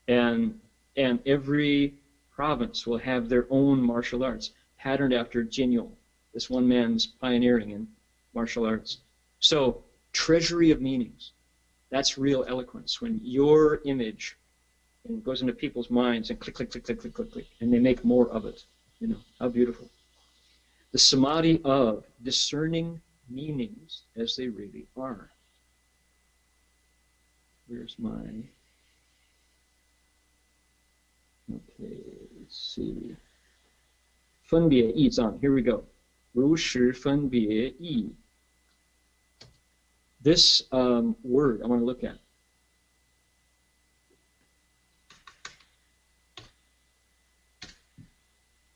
and every province will have their own martial arts, patterned after Jinyong, this one man's pioneering in martial arts. So, treasury of meanings. That's real eloquence, when your image goes into people's minds and click, click, click, click, click, click, click, and they make more of it. How beautiful. The samadhi of discerning meanings as they really are. Where's my... Okay, let's see. 分别义藏, here we go. 如实分别义. This word I want to look at.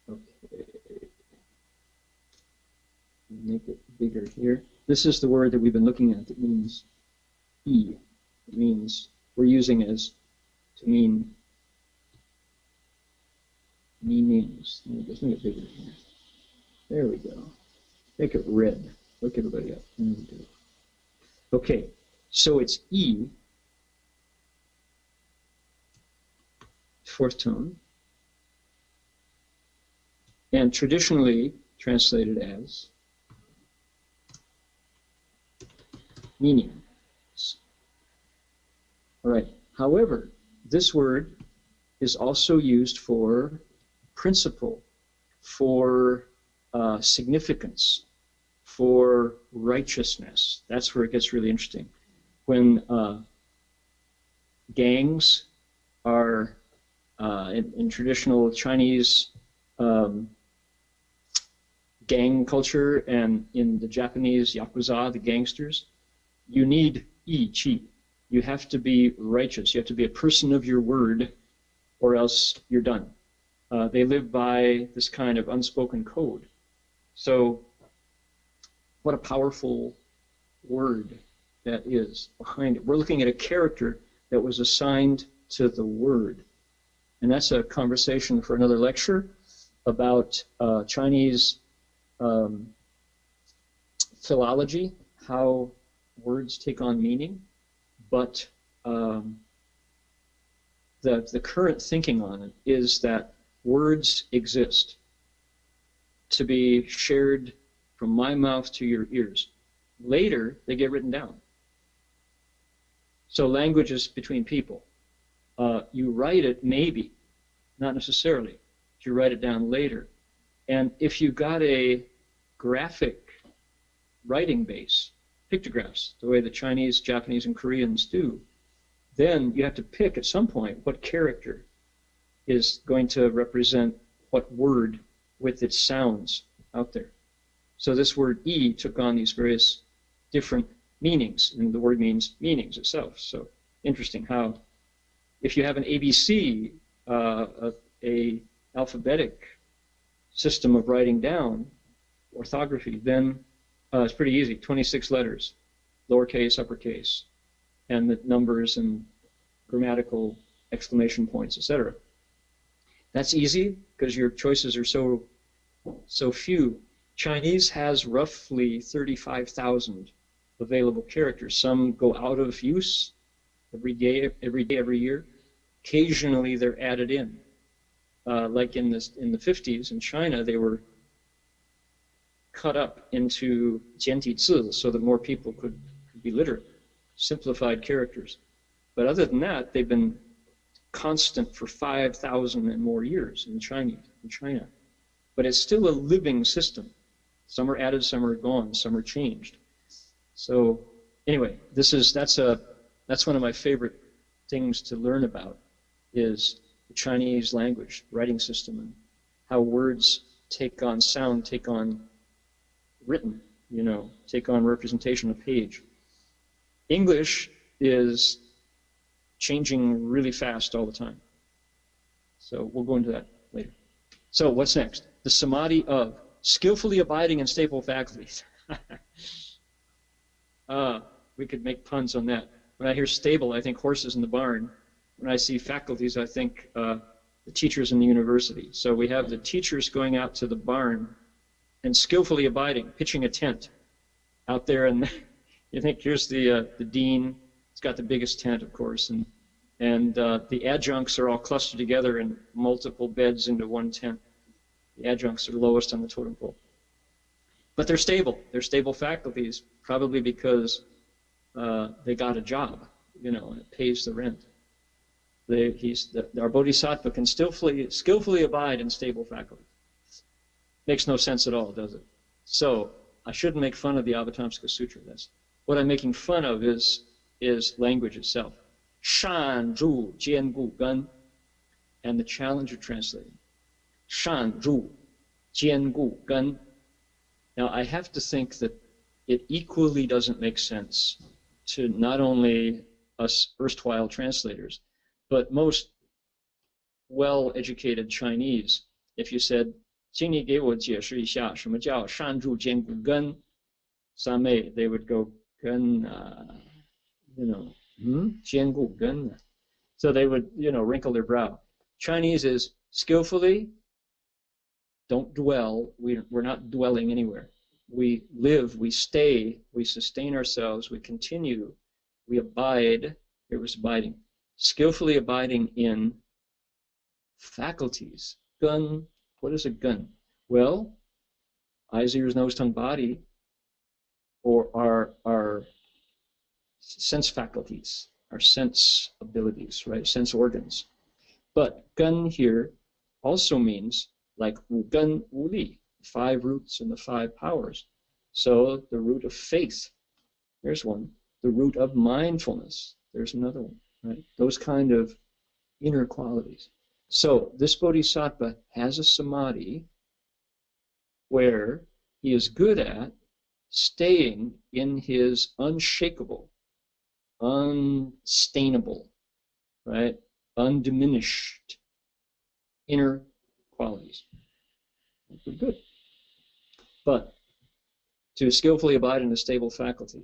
Okay. Make it bigger here. This is the word that we've been looking at that means E. It means, we're using as to mean meanings. Let's make it bigger here. There we go. Make it red. Look everybody up. There we go. Okay, so it's E, fourth tone, and traditionally translated as meaning. All right. However, this word is also used for principle, for significance, for righteousness. That's where it gets really interesting. When gangs are, in traditional Chinese gang culture, and in the Japanese Yakuza, the gangsters, you need I, Chi. You have to be righteous. You have to be a person of your word, or else you're done. They live by this kind of unspoken code. So, what a powerful word that is behind it. We're looking at a character that was assigned to the word. And that's a conversation for another lecture about Chinese philology, how words take on meaning. But the current thinking on it is that words exist to be shared from my mouth to your ears. Later, they get written down. So language is between people. You write it, maybe, not necessarily. You write it down later. And if you got a graphic writing base, pictographs, the way the Chinese, Japanese, and Koreans do, then you have to pick at some point what character is going to represent what word with its sounds out there. So this word E took on these various different meanings, and the word means meanings itself. So interesting how, if you have an ABC, a alphabetic system of writing down, orthography, then it's pretty easy, 26 letters, lowercase, uppercase, and the numbers and grammatical exclamation points, etc. That's easy because your choices are so few. Chinese has roughly 35,000 available characters. Some go out of use every year. Occasionally they're added in. Like in the 50s in China, they were cut up into 简体字 so that more people could be literate, simplified characters. But other than that, they've been constant for 5,000 and more years in China. But it's still a living system. Some are added, some are gone, some are changed. So anyway, that's one of my favorite things to learn about, is the Chinese language, writing system, and how words take on sound, take on written, take on representation of page. English is changing really fast all the time. So we'll go into that later. So what's next? The samadhi of skillfully abiding in stable faculties. We could make puns on that. When I hear stable, I think horses in the barn. When I see faculties, I think the teachers in the university. So we have the teachers going out to the barn and skillfully abiding, pitching a tent out there, and you think here's the dean. He's got the biggest tent, of course, and the adjuncts are all clustered together in multiple beds into one tent. The adjuncts are lowest on the totem pole. But they're stable. They're stable faculties, probably because they got a job, and it pays the rent. Our bodhisattva can skillfully abide in stable faculties. Makes no sense at all, does it? So I shouldn't make fun of the Avatamsaka Sutra. What I'm making fun of is language itself. Shan, Zhu, Jian, Gu, Gan, and the Challenger translating. Shan, Zhu, Jian, Gu, Gan. Now I have to think that it equally doesn't make sense to not only us erstwhile translators, but most well-educated Chinese. If you said, 请你给我解释一下什么叫善住坚固根 Same, they would go, 根 坚固根 So they would, wrinkle their brow. Chinese is skillfully, don't dwell. We're not dwelling anywhere. We live, we stay, we sustain ourselves, we continue, we abide. Here was abiding. Skillfully abiding in faculties. Gun. What is a gun? Well, eyes, ears, nose, tongue, body, or our sense faculties, our sense abilities, right? Sense organs. But gun here also means like wu gun wu li, 5 roots and the 5 powers. So the root of faith, there's one. The root of mindfulness, there's another one, right? Those kind of inner qualities. So this bodhisattva has a samadhi where he is good at staying in his unshakable, unstainable, right, undiminished inner qualities. Pretty good. But to skillfully abide in a stable faculty.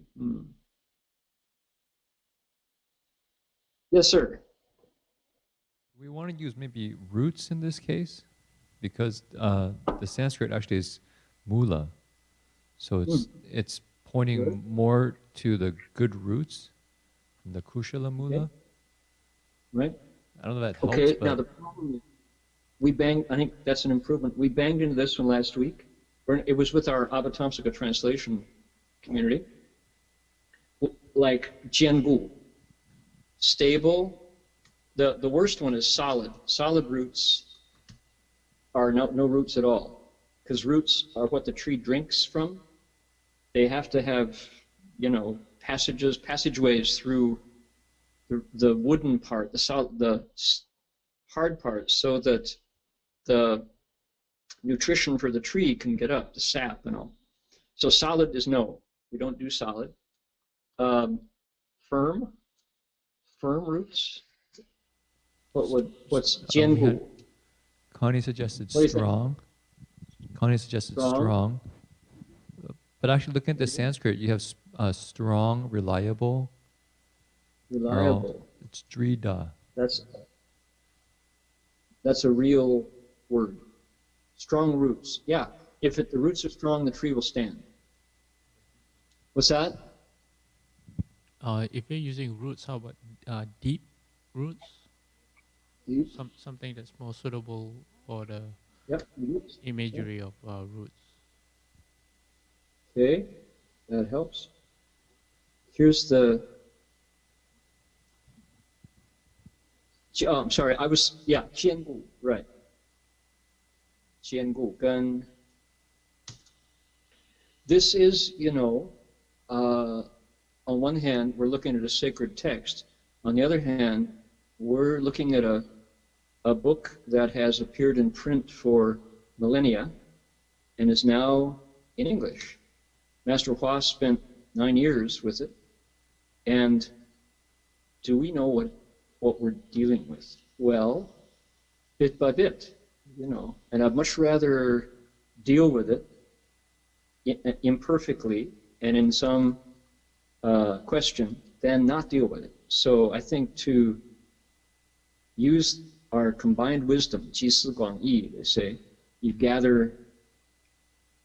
Yes, sir. We want to use maybe roots in this case, because the Sanskrit actually is mula, so it's pointing more to the good roots, the kushala mula. Okay. Right. I don't know if that helps. Okay. But Now the problem is, we banged. I think that's an improvement. We banged into this one last week. It was with our Avatamsaka translation community. Like jiangu, stable. The worst one is solid. Solid roots are no roots at all, because roots are what the tree drinks from. They have to have, passageways through the wooden part, the hard part, so that the nutrition for the tree can get up, the sap and all. So solid is no. We don't do solid. Firm roots. What's jiangu? Connie suggested What do you think? strong. Connie suggested strong. But actually, looking at the Sanskrit, you have strong, reliable. Reliable. It's drida. That's a real word. Strong roots. Yeah. If the roots are strong, the tree will stand. What's that? If you're using roots, how about deep roots? Deep? Something that's more suitable for the Roots. imagery of roots. Okay, that helps. Here's the. I'm sorry. Jiangu, right. Jiangu, gun. This is, on one hand, we're looking at a sacred text. On the other hand, we're looking at a book that has appeared in print for millennia and is now in English. Master Hua spent 9 years with it, and do we know what we're dealing with? Well, bit by bit, and I'd much rather deal with it imperfectly and in some question, then not deal with it. So I think to use our combined wisdom, 集思广益, they say, you gather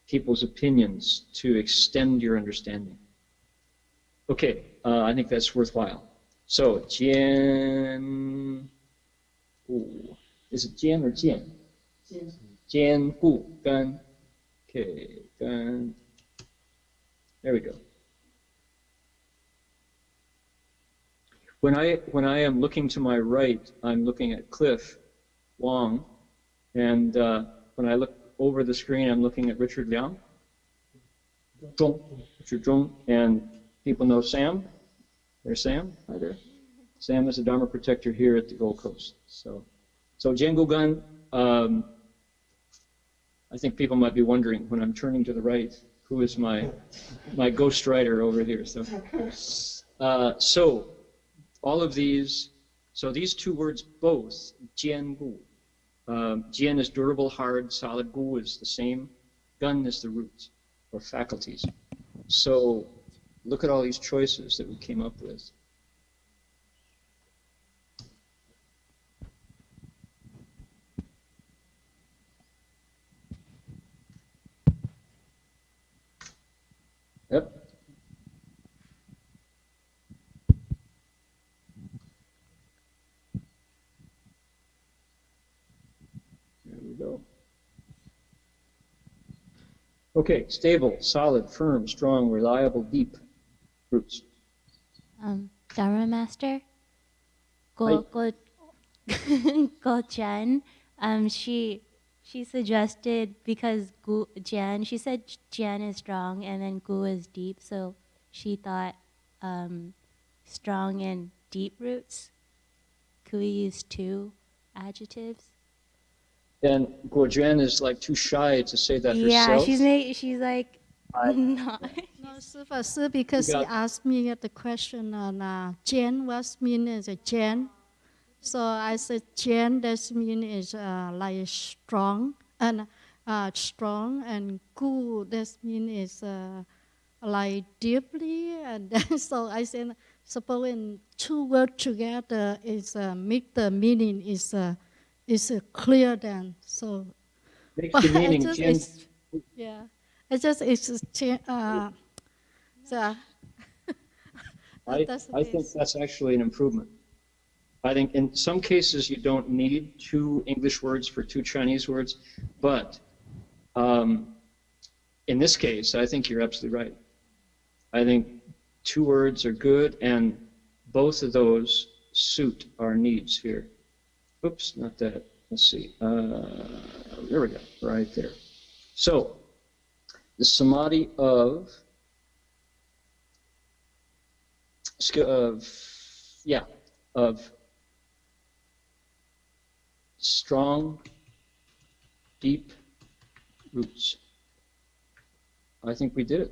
people's opinions to extend your understanding. Okay, I think that's worthwhile. So, 坚固, is it 坚 or 见? 坚固根. Okay, 根. There we go. When I am looking to my right, I'm looking at Cliff Wong, and when I look over the screen, I'm looking at Richard Liang, Richard Zhong, and people know Sam. There's Sam. Hi there. Sam is a Dharma protector here at the Gold Coast. So Jiangugan, I think people might be wondering when I'm turning to the right, who is my ghost rider over here. So all of these, so these two words both, jiangu. Jian is durable, hard, solid. Gu is the same. Gun is the roots or faculties. So look at all these choices that we came up with. Yep. There we go. Okay, stable, solid, firm, strong, reliable, deep roots. Dharma Master, Hi. Go Jen, she suggested because Jen, she said Jen is strong and then Gu is deep, so she thought strong and deep roots. Could we use two adjectives? And Guojuan is like too shy to say that Yeah, herself. she's like not. No, Sir, because he asked me the question on Jen, what mean is a Jen? So I said Jen, that mean is like strong, and Gu, that mean is like deeply, and then, so I said, suppose in two words together is make the meaning is clear then. So Makes the meaning Jen. yeah, I just it's so I think that's actually an improvement. I think in some cases you don't need two English words for two Chinese words, but in this case, I think you're absolutely right. I think two words are good, and both of those suit our needs here. Oops, not that. Let's see. There we go, right there. So, the samadhi of strong, deep roots. I think we did it.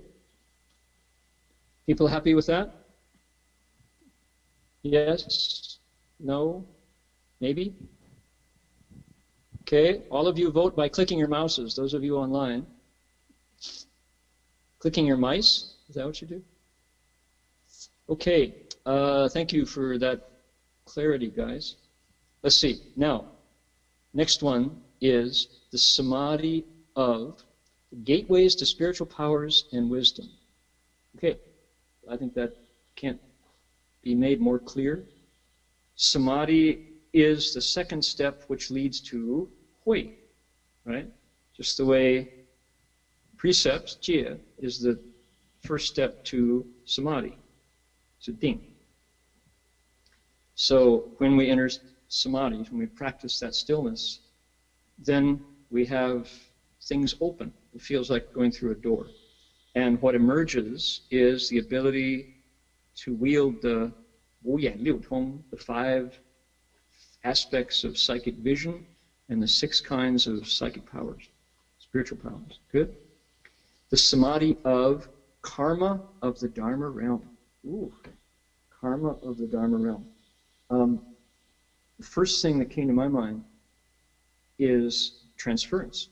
People happy with that? Yes? No? Maybe? Okay, all of you vote by clicking your mouses, those of you online. Clicking your mice, is that what you do? Okay, thank you for that clarity, guys. Let's see, now, next one is the samadhi of gateways to spiritual powers and wisdom. Okay, I think that can't be made more clear. Samadhi is the second step which leads to hui, right? Just the way precepts, jie, is the first step to samadhi, to ding. So when we enter samadhi, when we practice that stillness, then we have things open. It feels like going through a door. And what emerges is the ability to wield the 五眼六通, the 5 aspects of psychic vision and the 6 kinds of psychic powers, spiritual powers. Good? The samadhi of karma of the Dharma realm. Ooh, karma of the Dharma realm. The first thing that came to my mind is transference.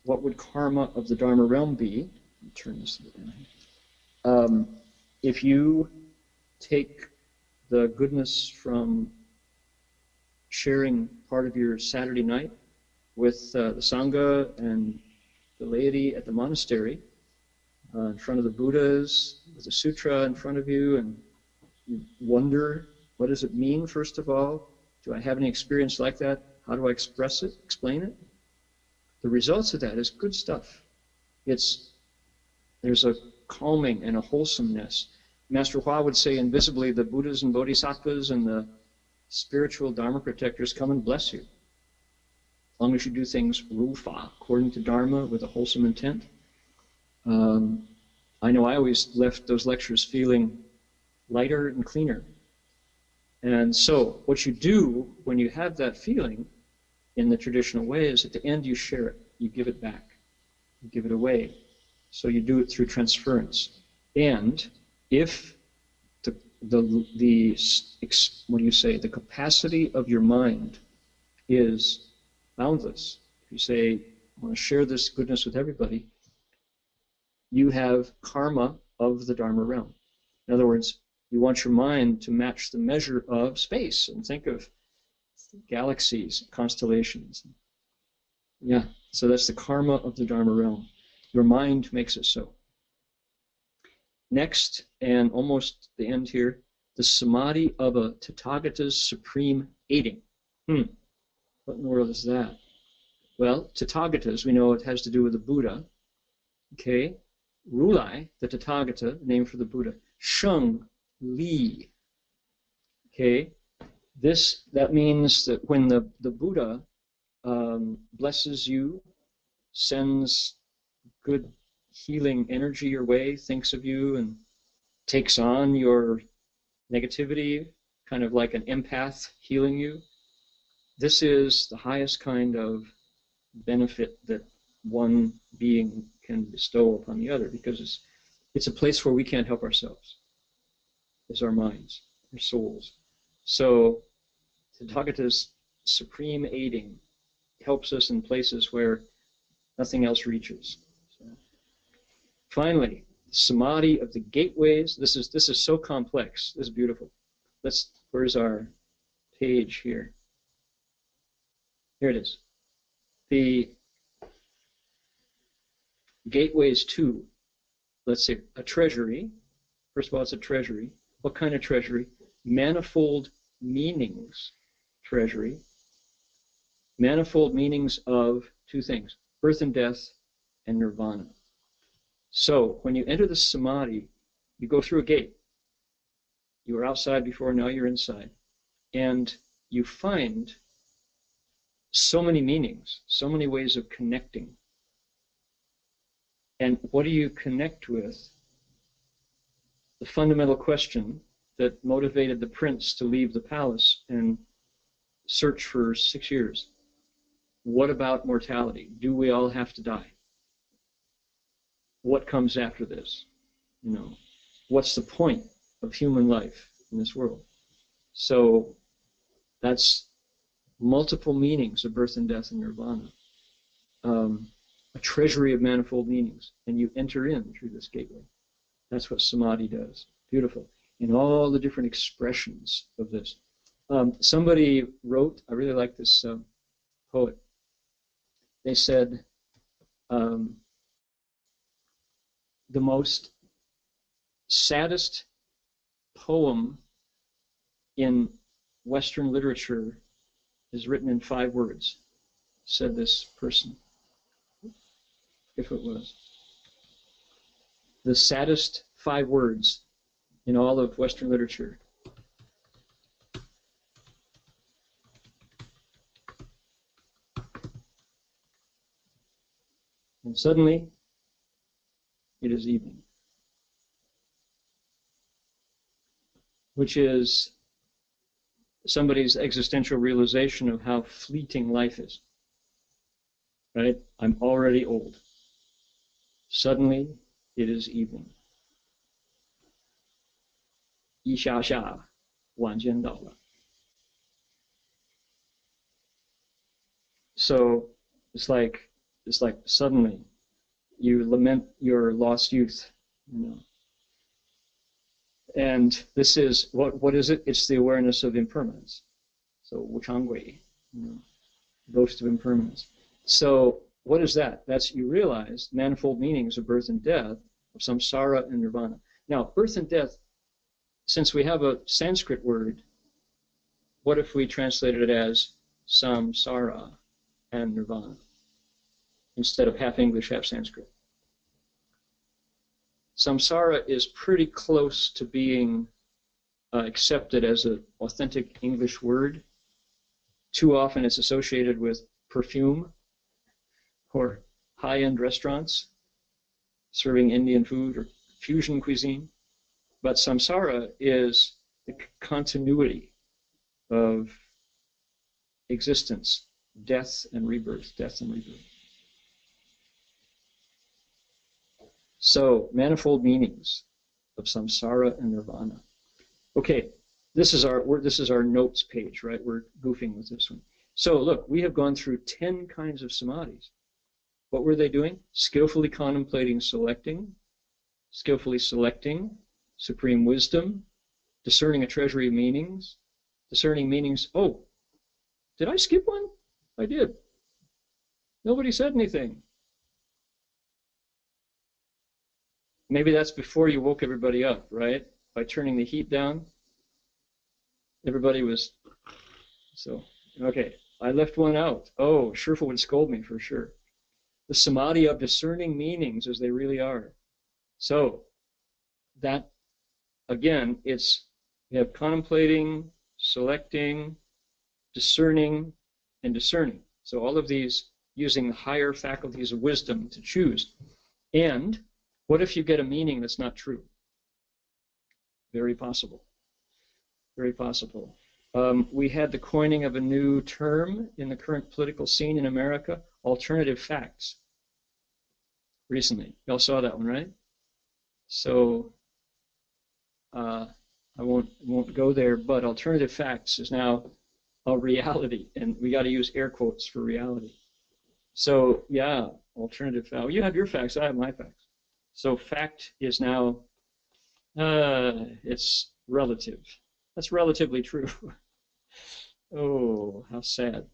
what would karma of the Dharma realm be? Let me turn this a little down. If you take the goodness from sharing part of your Saturday night with the Sangha and the laity at the monastery, in front of the Buddhas, with the sutra in front of you, and you wonder, what does it mean, first of all? Do I have any experience like that? How do I express it, explain it? The results of that is good stuff. There's a calming and a wholesomeness. Master Hua would say, invisibly, the Buddhas and Bodhisattvas and the spiritual Dharma protectors come and bless you. As long as you do things rufa, according to Dharma, with a wholesome intent. I know I always left those lectures feeling lighter and cleaner. And so what you do when you have that feeling in the traditional way is at the end you share it, you give it back, you give it away. So you do it through transference. And if the capacity of your mind is boundless, if you say, I want to share this goodness with everybody, you have karma of the Dharma realm. In other words, you want your mind to match the measure of space, and think of galaxies, constellations. Yeah, so that's the karma of the Dharma realm. Your mind makes it so. Next, and almost the end here, the samadhi of a Tathagata's supreme aiding. What in the world is that? Well, Tathagatas, we know it has to do with the Buddha. Okay, Rulai, the Tathagata, name for the Buddha. Sheng Li. Okay, that means that when the Buddha blesses you, sends good healing energy your way, thinks of you and takes on your negativity, kind of like an empath healing you, this is the highest kind of benefit that one being can bestow upon the other, because it's a place where we can't help ourselves. It's our minds, our souls. So Tathagata's supreme aiding helps us in places where nothing else reaches. So, finally, samadhi of the gateways. This is so complex. This is beautiful. Where's our page here? Here it is. The gateways to, let's say, a treasury. First of all, it's a treasury. What kind of treasury? Manifold meanings treasury. Manifold meanings of two things, birth and death and nirvana. So when you enter the samadhi, you go through a gate. You were outside before, now you're inside. And you find so many meanings, so many ways of connecting. And what do you connect with? The fundamental question that motivated the prince to leave the palace and search for 6 years. What about mortality? Do we all have to die? What comes after this? You know, what's the point of human life in this world? So that's multiple meanings of birth and death and nirvana. A treasury of manifold meanings, and you enter in through this gateway. That's what samadhi does. Beautiful. In all the different expressions of this. Somebody wrote, I really like this poet. They said, the most saddest poem in Western literature is written in 5 words, said this person. If it was. The saddest 5 words in all of Western literature. And suddenly, it is evening. Which is somebody's existential realization of how fleeting life is. Right? I'm already old. Suddenly, it is evening. 一下下，晚间到了. So it's like It's like suddenly you lament your lost youth, you know. And this is, what is it? It's the awareness of impermanence. So, wuchangwei, you know, ghost of impermanence. So, what is that? That's, you realize, manifold meanings of birth and death, of samsara and nirvana. Now, birth and death, since we have a Sanskrit word, what if we translated it as samsara and nirvana, instead of half English, half Sanskrit? Samsara is pretty close to being accepted as an authentic English word. Too often it's associated with perfume or high-end restaurants serving Indian food or fusion cuisine. But samsara is the continuity of existence, death and rebirth, death and rebirth. So, manifold meanings of samsara and nirvana. Okay, this is our notes page, right? We're goofing with this one. So look, we have gone through 10 kinds of samadhis. What were they doing? Skillfully contemplating, skillfully selecting supreme wisdom, discerning a treasury of meanings, discerning meanings. Oh, did I skip one? I did. Nobody said anything. Maybe that's before you woke everybody up, right? By turning the heat down. Everybody was, so, okay. I left one out. Oh, Sherfa would scold me for sure. The samadhi of discerning meanings as they really are. So, that, again, it's, you have contemplating, selecting, discerning, and discerning. So all of these using the higher faculties of wisdom to choose. And what if you get a meaning that's not true? Very possible. Very possible. We had the coining of a new term in the current political scene in America, alternative facts, recently. Y'all saw that one, right? So I won't go there, but alternative facts is now a reality, and we got to use air quotes for reality. So yeah, alternative fact. You have your facts, I have my facts. So fact is now, it's relative. That's relatively true. Oh, how sad.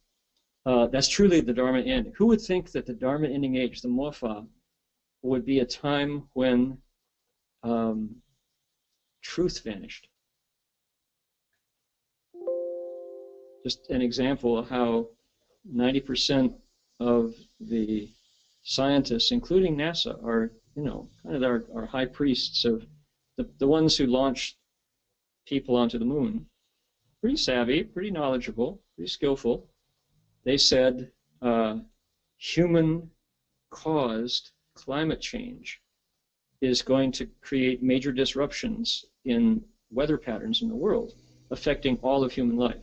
That's truly the Dharma end. Who would think that the Dharma ending age, the Mofa, would be a time when truth vanished? Just an example of how 90% of the scientists, including NASA, are, you know, kind of our high priests of the ones who launched people onto the moon. Pretty savvy, pretty knowledgeable, pretty skillful. They said human-caused climate change is going to create major disruptions in weather patterns in the world, affecting all of human life.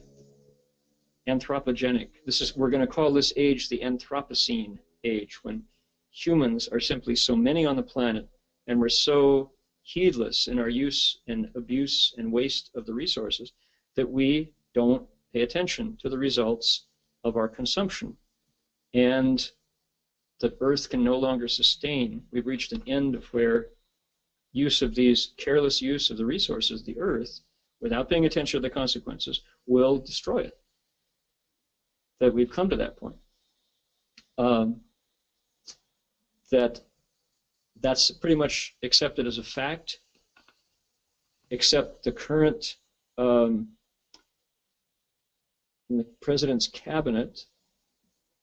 Anthropogenic. We're going to call this age the Anthropocene age, when humans are simply so many on the planet and we're so heedless in our use and abuse and waste of the resources that we don't pay attention to the results of our consumption. And the earth can no longer sustain. We've reached an end of where careless use of the resources, the earth, without paying attention to the consequences, will destroy it. That we've come to that point. That's pretty much accepted as a fact, except the current in the president's cabinet,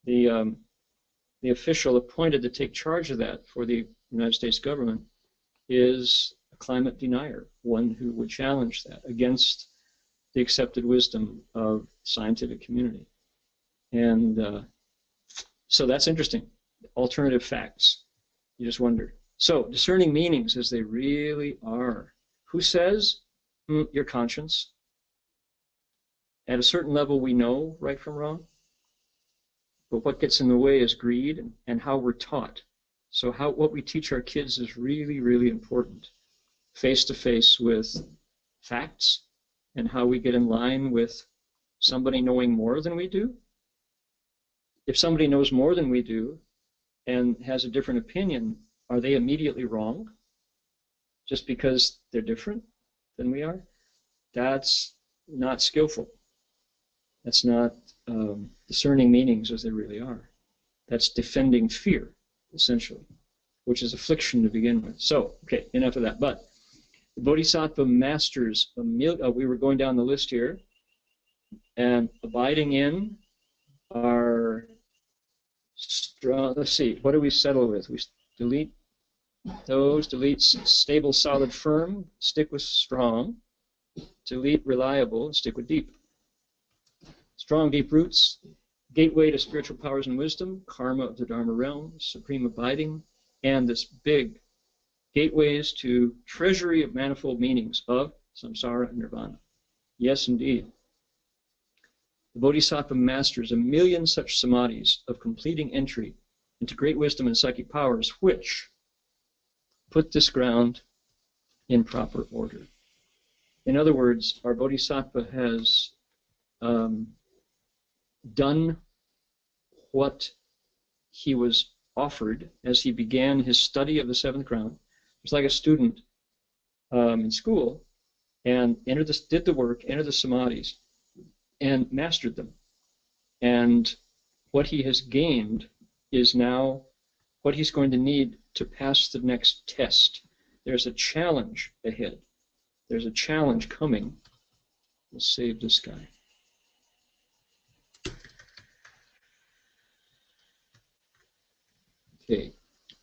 the official appointed to take charge of that for the United States government is a climate denier, one who would challenge that against the accepted wisdom of the scientific community. And so that's interesting. Alternative facts. You just wonder. So discerning meanings as they really are. Who says? Your conscience. At a certain level, we know right from wrong. But what gets in the way is greed and how we're taught. So what we teach our kids is really, really important. Face to face with facts and how we get in line with somebody knowing more than we do. If somebody knows more than we do, and has a different opinion, are they immediately wrong just because they're different than we are? That's not skillful. That's not discerning meanings as they really are. That's defending fear, essentially, which is affliction to begin with. So, okay, enough of that. But the Bodhisattva masters, we were going down the list here, and abiding in our strong, let's see, what do we settle with? We delete those, delete stable, solid, firm, stick with strong, delete reliable, and stick with deep. Strong, deep roots, gateway to spiritual powers and wisdom, karma of the Dharma realm, supreme abiding, and this big gateways to treasury of manifold meanings of samsara and nirvana. Yes, indeed. The Bodhisattva masters 1,000,000 such samadhis of completing entry into great wisdom and psychic powers, which put this ground in proper order. In other words, our Bodhisattva has done what he was offered as he began his study of the seventh ground. It's like a student in school and did the work, entered the samadhis, and mastered them. And what he has gained is now what he's going to need to pass the next test. There's a challenge ahead. There's a challenge coming. We'll save this guy. Okay.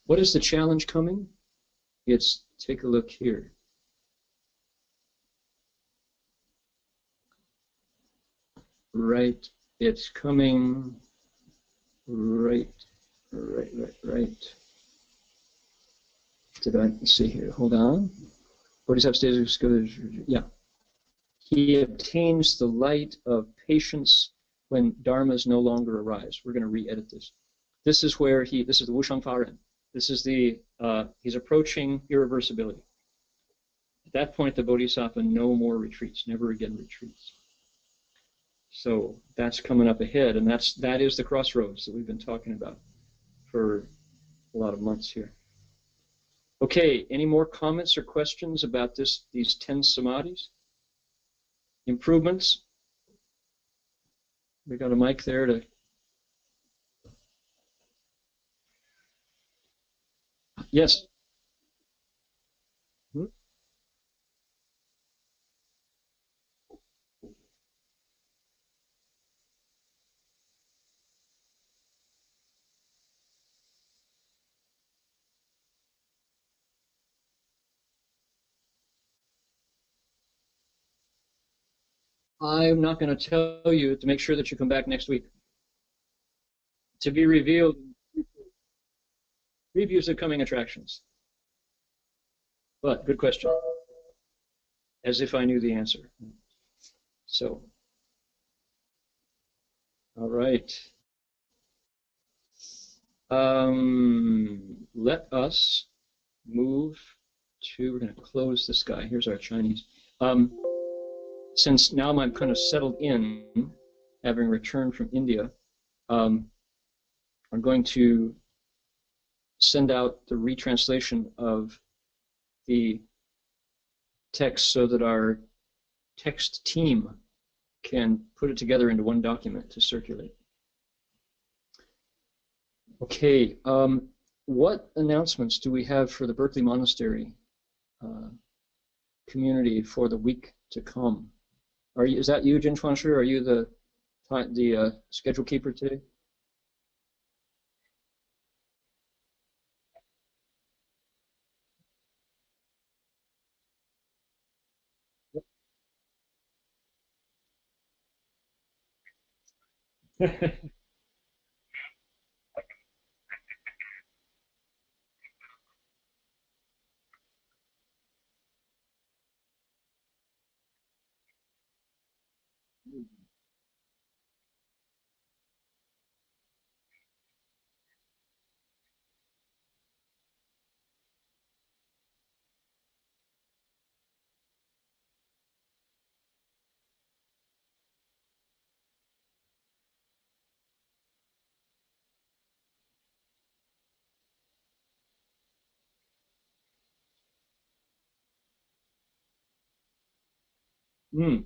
What is the challenge coming? It's, take a look here. Right. It's coming. Right. Did I see here? Hold on. Bodhisattva stages. Yeah. He obtains the light of patience when dharmas no longer arise. We're going to re-edit this. This is where this is the Wushang Faren. This is he's approaching irreversibility. At that point, the Bodhisattva no more retreats, never again retreats. So that's coming up ahead, and that is the crossroads that we've been talking about for a lot of months here. Okay, any more comments or questions about these 10 samadhis? Improvements? We got a mic there to... Yes? I'm not going to tell you to make sure that you come back next week. To be revealed, reviews of coming attractions. But good question. As if I knew the answer. So, all right. Let us move to, we're going to close this guy. Here's our Chinese. Since now I'm kind of settled in, having returned from India, I'm going to send out the retranslation of the text so that our text team can put it together into one document to circulate. Okay, what announcements do we have for the Berkeley Monastery community for the week to come? Is that you, Jin Chuan Shi? Are you the schedule keeper today? Mm.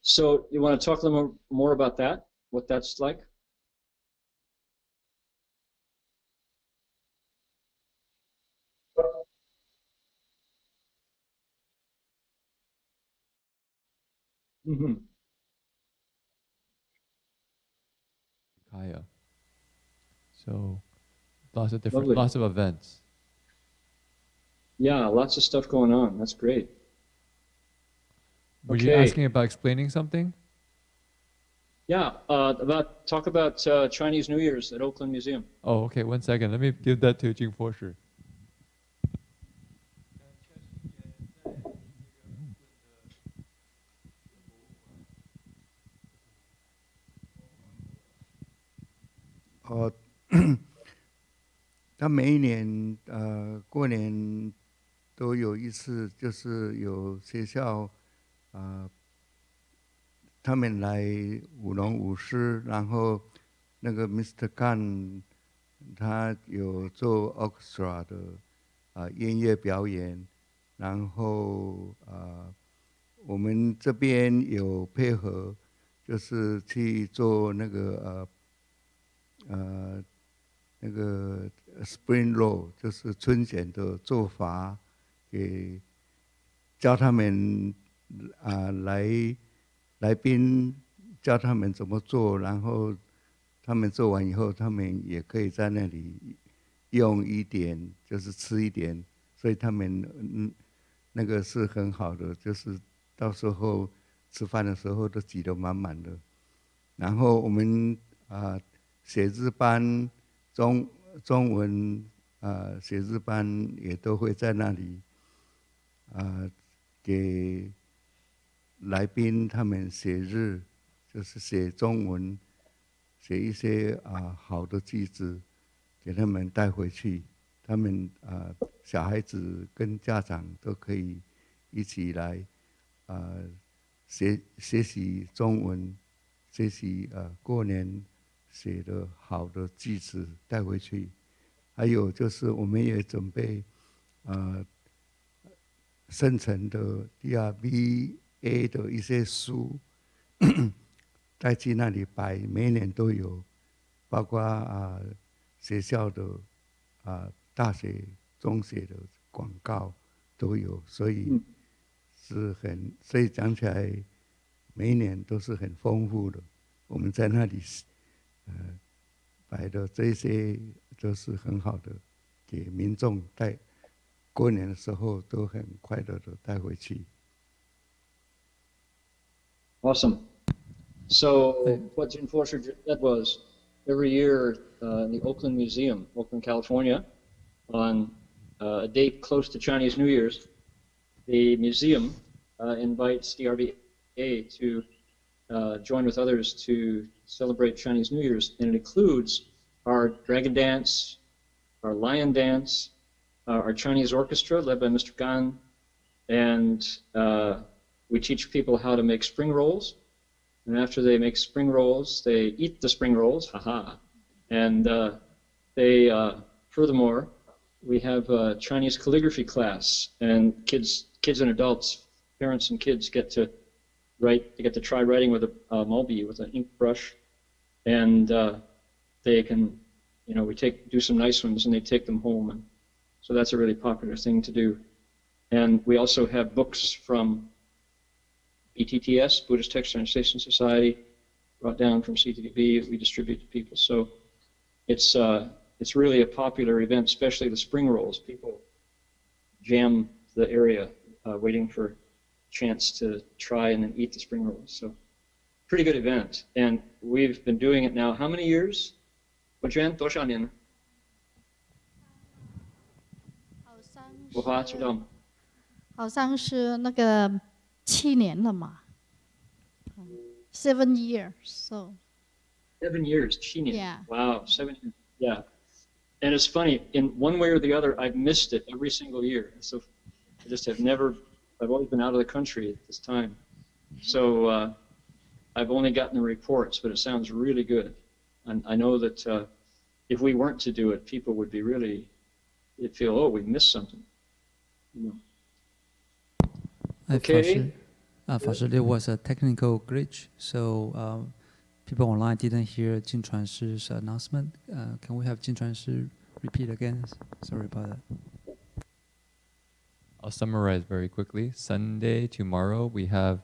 So you want to talk a little more about that? What that's like? Mm-hmm. Kaya. So Lovely. lots of events. Yeah, lots of stuff going on. That's great. Were you Okay. asking about explaining something? Yeah, talk about Chinese New Year's at Oakland Museum. Oh, okay. 1 second. Let me give that to Jing Forshi.他每一年过年都有一次，就是有学校他们来舞龙舞狮，然后那个 Mr. Gan 他有做 orchestra 的音乐表演，然后我们这边有配合，就是去做那个 Spring Roll， 就是春卷的做法，给教他们来宾教他们怎么做，然后他们做完以后，他们也可以在那里用一点，就是吃一点，所以他们那个是很好的，就是到时候吃饭的时候都挤得满满的。然后我们写字班、中文写字班也都会在那里给来宾他们写日，就是写中文，写一些好的句子给他们带回去。他们小孩子跟家长都可以一起来学习中文，学习过年写的好的句子带回去。还有就是我们也准备生成的 DRVA 的一些书带去那里摆，每年都有，包括学校的大学、中学的广告都有，所以所以讲起来，每一年都是很丰富的。我们在那里摆的这些都是很好的，给民众过年的时候都很快乐的带回去。Awesome. So what Jim Forsher just said was, every year in the Oakland Museum, Oakland, California, on a date close to Chinese New Year's, the museum invites DRVA to join with others to celebrate Chinese New Year's, and it includes our dragon dance, our lion dance, our Chinese orchestra led by Mr. Gan, and we teach people how to make spring rolls. And after they make spring rolls, they eat the spring rolls, haha. And furthermore, we have a Chinese calligraphy class, and kids and adults, parents and kids get to write. They get to try writing with a malbi, with an ink brush, and they can, we do some nice ones, and they take them home. And so that's a really popular thing to do. And we also have books from BTTS, Buddhist Text Translation Society, brought down from CTV, we distribute to people. So it's really a popular event, especially the spring rolls. People jam the area waiting for a chance to try and then eat the spring rolls. So pretty good event. And we've been doing it now how many years? 我觉得多少年？我爸知道吗？好像是那个7年了嘛，7 years. So 7 years, 7年。 Yeah. Wow, 7 years. Yeah. And it's funny, in one way or the other, I've missed it every single year. So I just have never, I've always been out of the country at this time. So I've only gotten the reports, but it sounds really good. And I know that if we weren't to do it, people would be really, they'd feel, oh, we missed something. You know. Okay. Faster, there was a technical glitch, so people online didn't hear Jin Chuan Shi's announcement. Can we have Jin Chuan Shi repeat again? Sorry about that. I'll summarize very quickly. Sunday, tomorrow, we have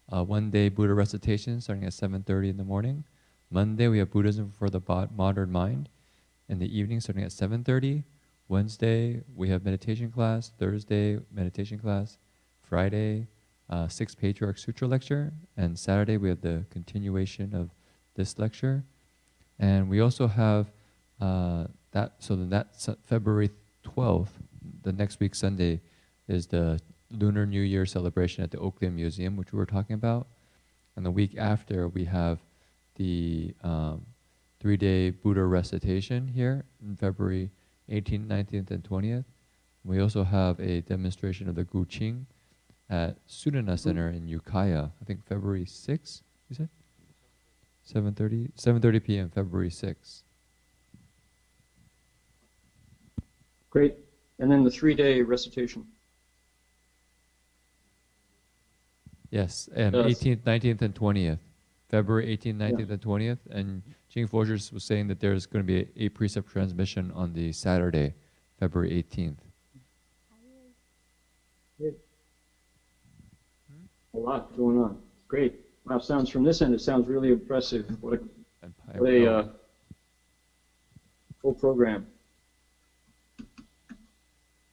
one-day Buddha recitation starting at 7:30 in the morning. Monday, we have Buddhism for the Modern Mind in the evening starting at 7:30. Wednesday, we have meditation class. Thursday, meditation class. Friday, Sixth Patriarch Sutra lecture. And Saturday, we have the continuation of this lecture. And we also have that's February 12th, the next week, Sunday, is the Lunar New Year celebration at the Oakland Museum, which we were talking about. And the week after, we have the 3-day Buddha recitation here in February 18th, 19th, and 20th. We also have a demonstration of the Gu Qing at Sudana Center in Ukiah, I think February 6th, you said? 7:30 p.m., February 6th. Great. And then the 3-day recitation. Yes, 18th, 19th, and 20th. February 18th, 19th, and 20th. And Jing Forgers was saying that there's going to be a precept transmission on the Saturday, February 18th. A lot going on. Great. Wow, sounds from this end, it sounds really impressive. What a full program.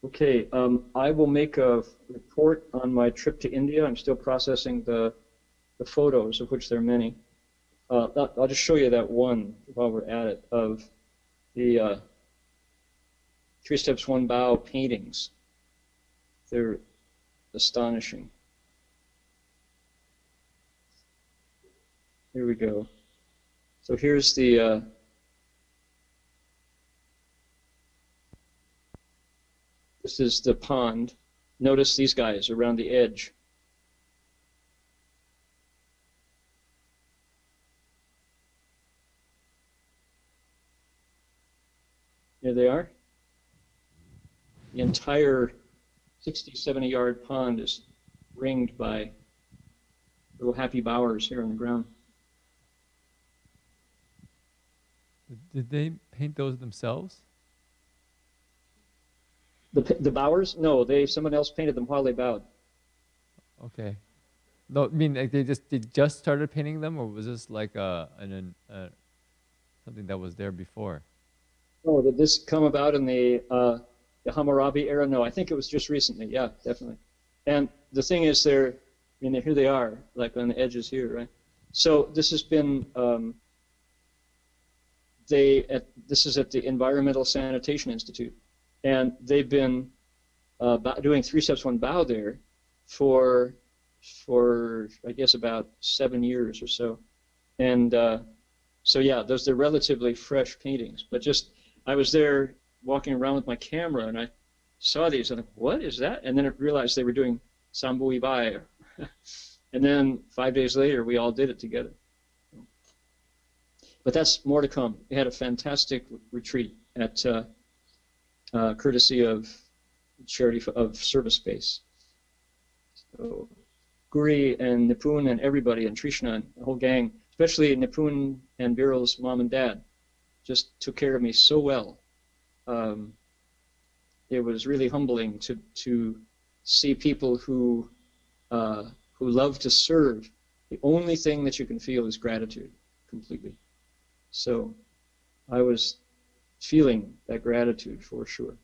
Okay, I will make a report on my trip to India. I'm still processing the photos, of which there are many. I'll just show you that one while we're at it, of the 3 Steps, 1 Bow paintings. They're astonishing. Here we go. So here's the this is the pond. Notice these guys around the edge. Here they are. The entire 60, 70-yard pond is ringed by little happy bowers here on the ground. Did they paint those themselves? The bowers? No, someone else painted them while they bowed. Okay. No, I mean like they just started painting them, or was this like something that was there before? Oh, did this come about in the Hammurabi era? No, I think it was just recently. Yeah, definitely. And the thing is, here they are, like on the edges here, right? So this has been this is at the Environmental Sanitation Institute, and they've been doing 3 Steps, 1 Bow there for I guess about 7 years or so, and so yeah, they're relatively fresh paintings. But just I was there walking around with my camera, and I saw these, and I'm like, what is that? And then I realized they were doing Sambu Ibai, and then 5 days later we all did it together. But that's more to come. We had a fantastic retreat at courtesy of charity of Service Space. So Guri and Nipun and everybody, and Trishna and the whole gang, especially Nipun and Viral's mom and dad, just took care of me so well. It was really humbling to see people who love to serve. The only thing that you can feel is gratitude, completely. So I was feeling that gratitude for sure.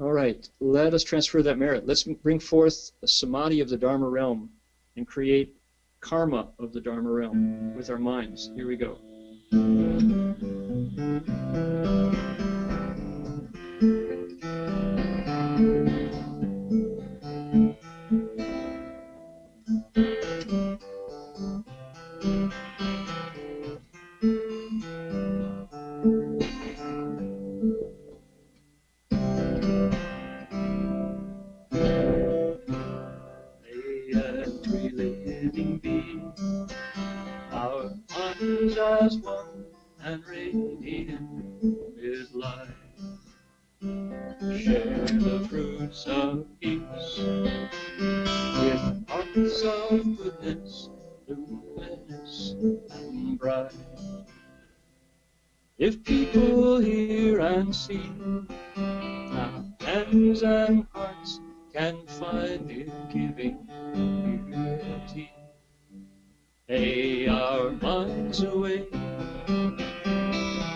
All right, let us transfer that merit. Let's bring forth a samadhi of the Dharma realm and create karma of the Dharma realm with our minds. Here we go. hands as one and radiant with light. Share the fruits of peace with hearts of goodness, luminous and bright. If people hear and see how hands and hearts can find in giving unity, lay our minds away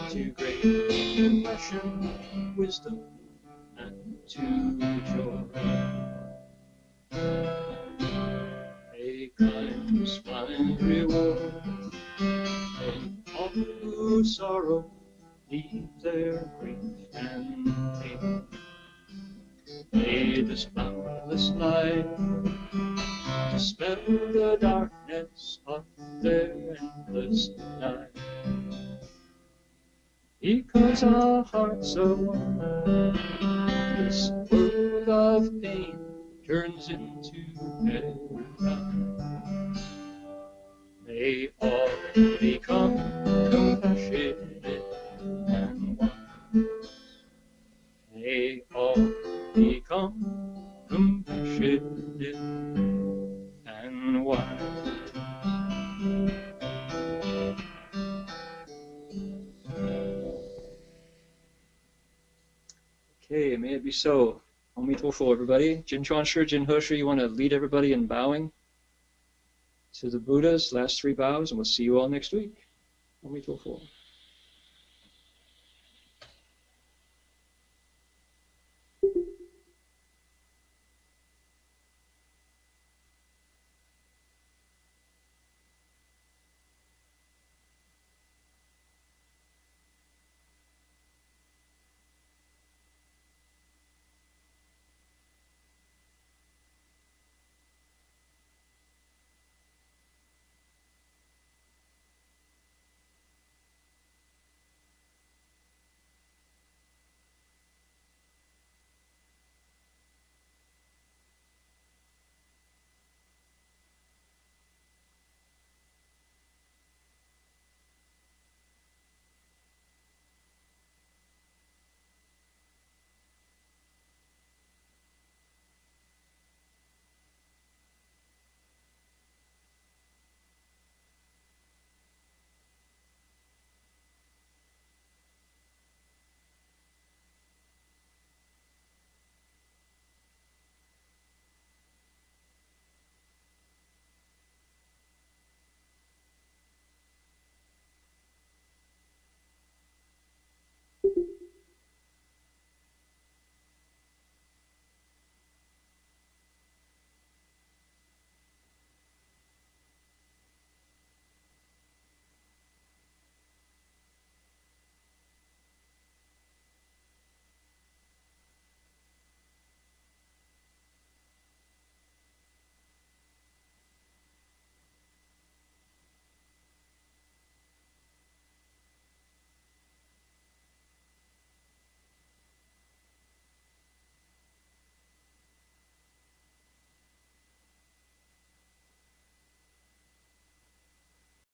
to great compassion, wisdom, and to joy. A kindness find reward, may all who sorrow leave their grief and pain. May this boundless light dispel the darkness of their endless night. Because our hearts are one, this world of pain turns into paradise. May all become compassionate and one. May all become compassionate and one. Okay, may it be so. Amitofo, everybody. Jin Chuan Shi, Jin He Shi, you want to lead everybody in bowing to the Buddhas, last three bows, and we'll see you all next week. Amitofo.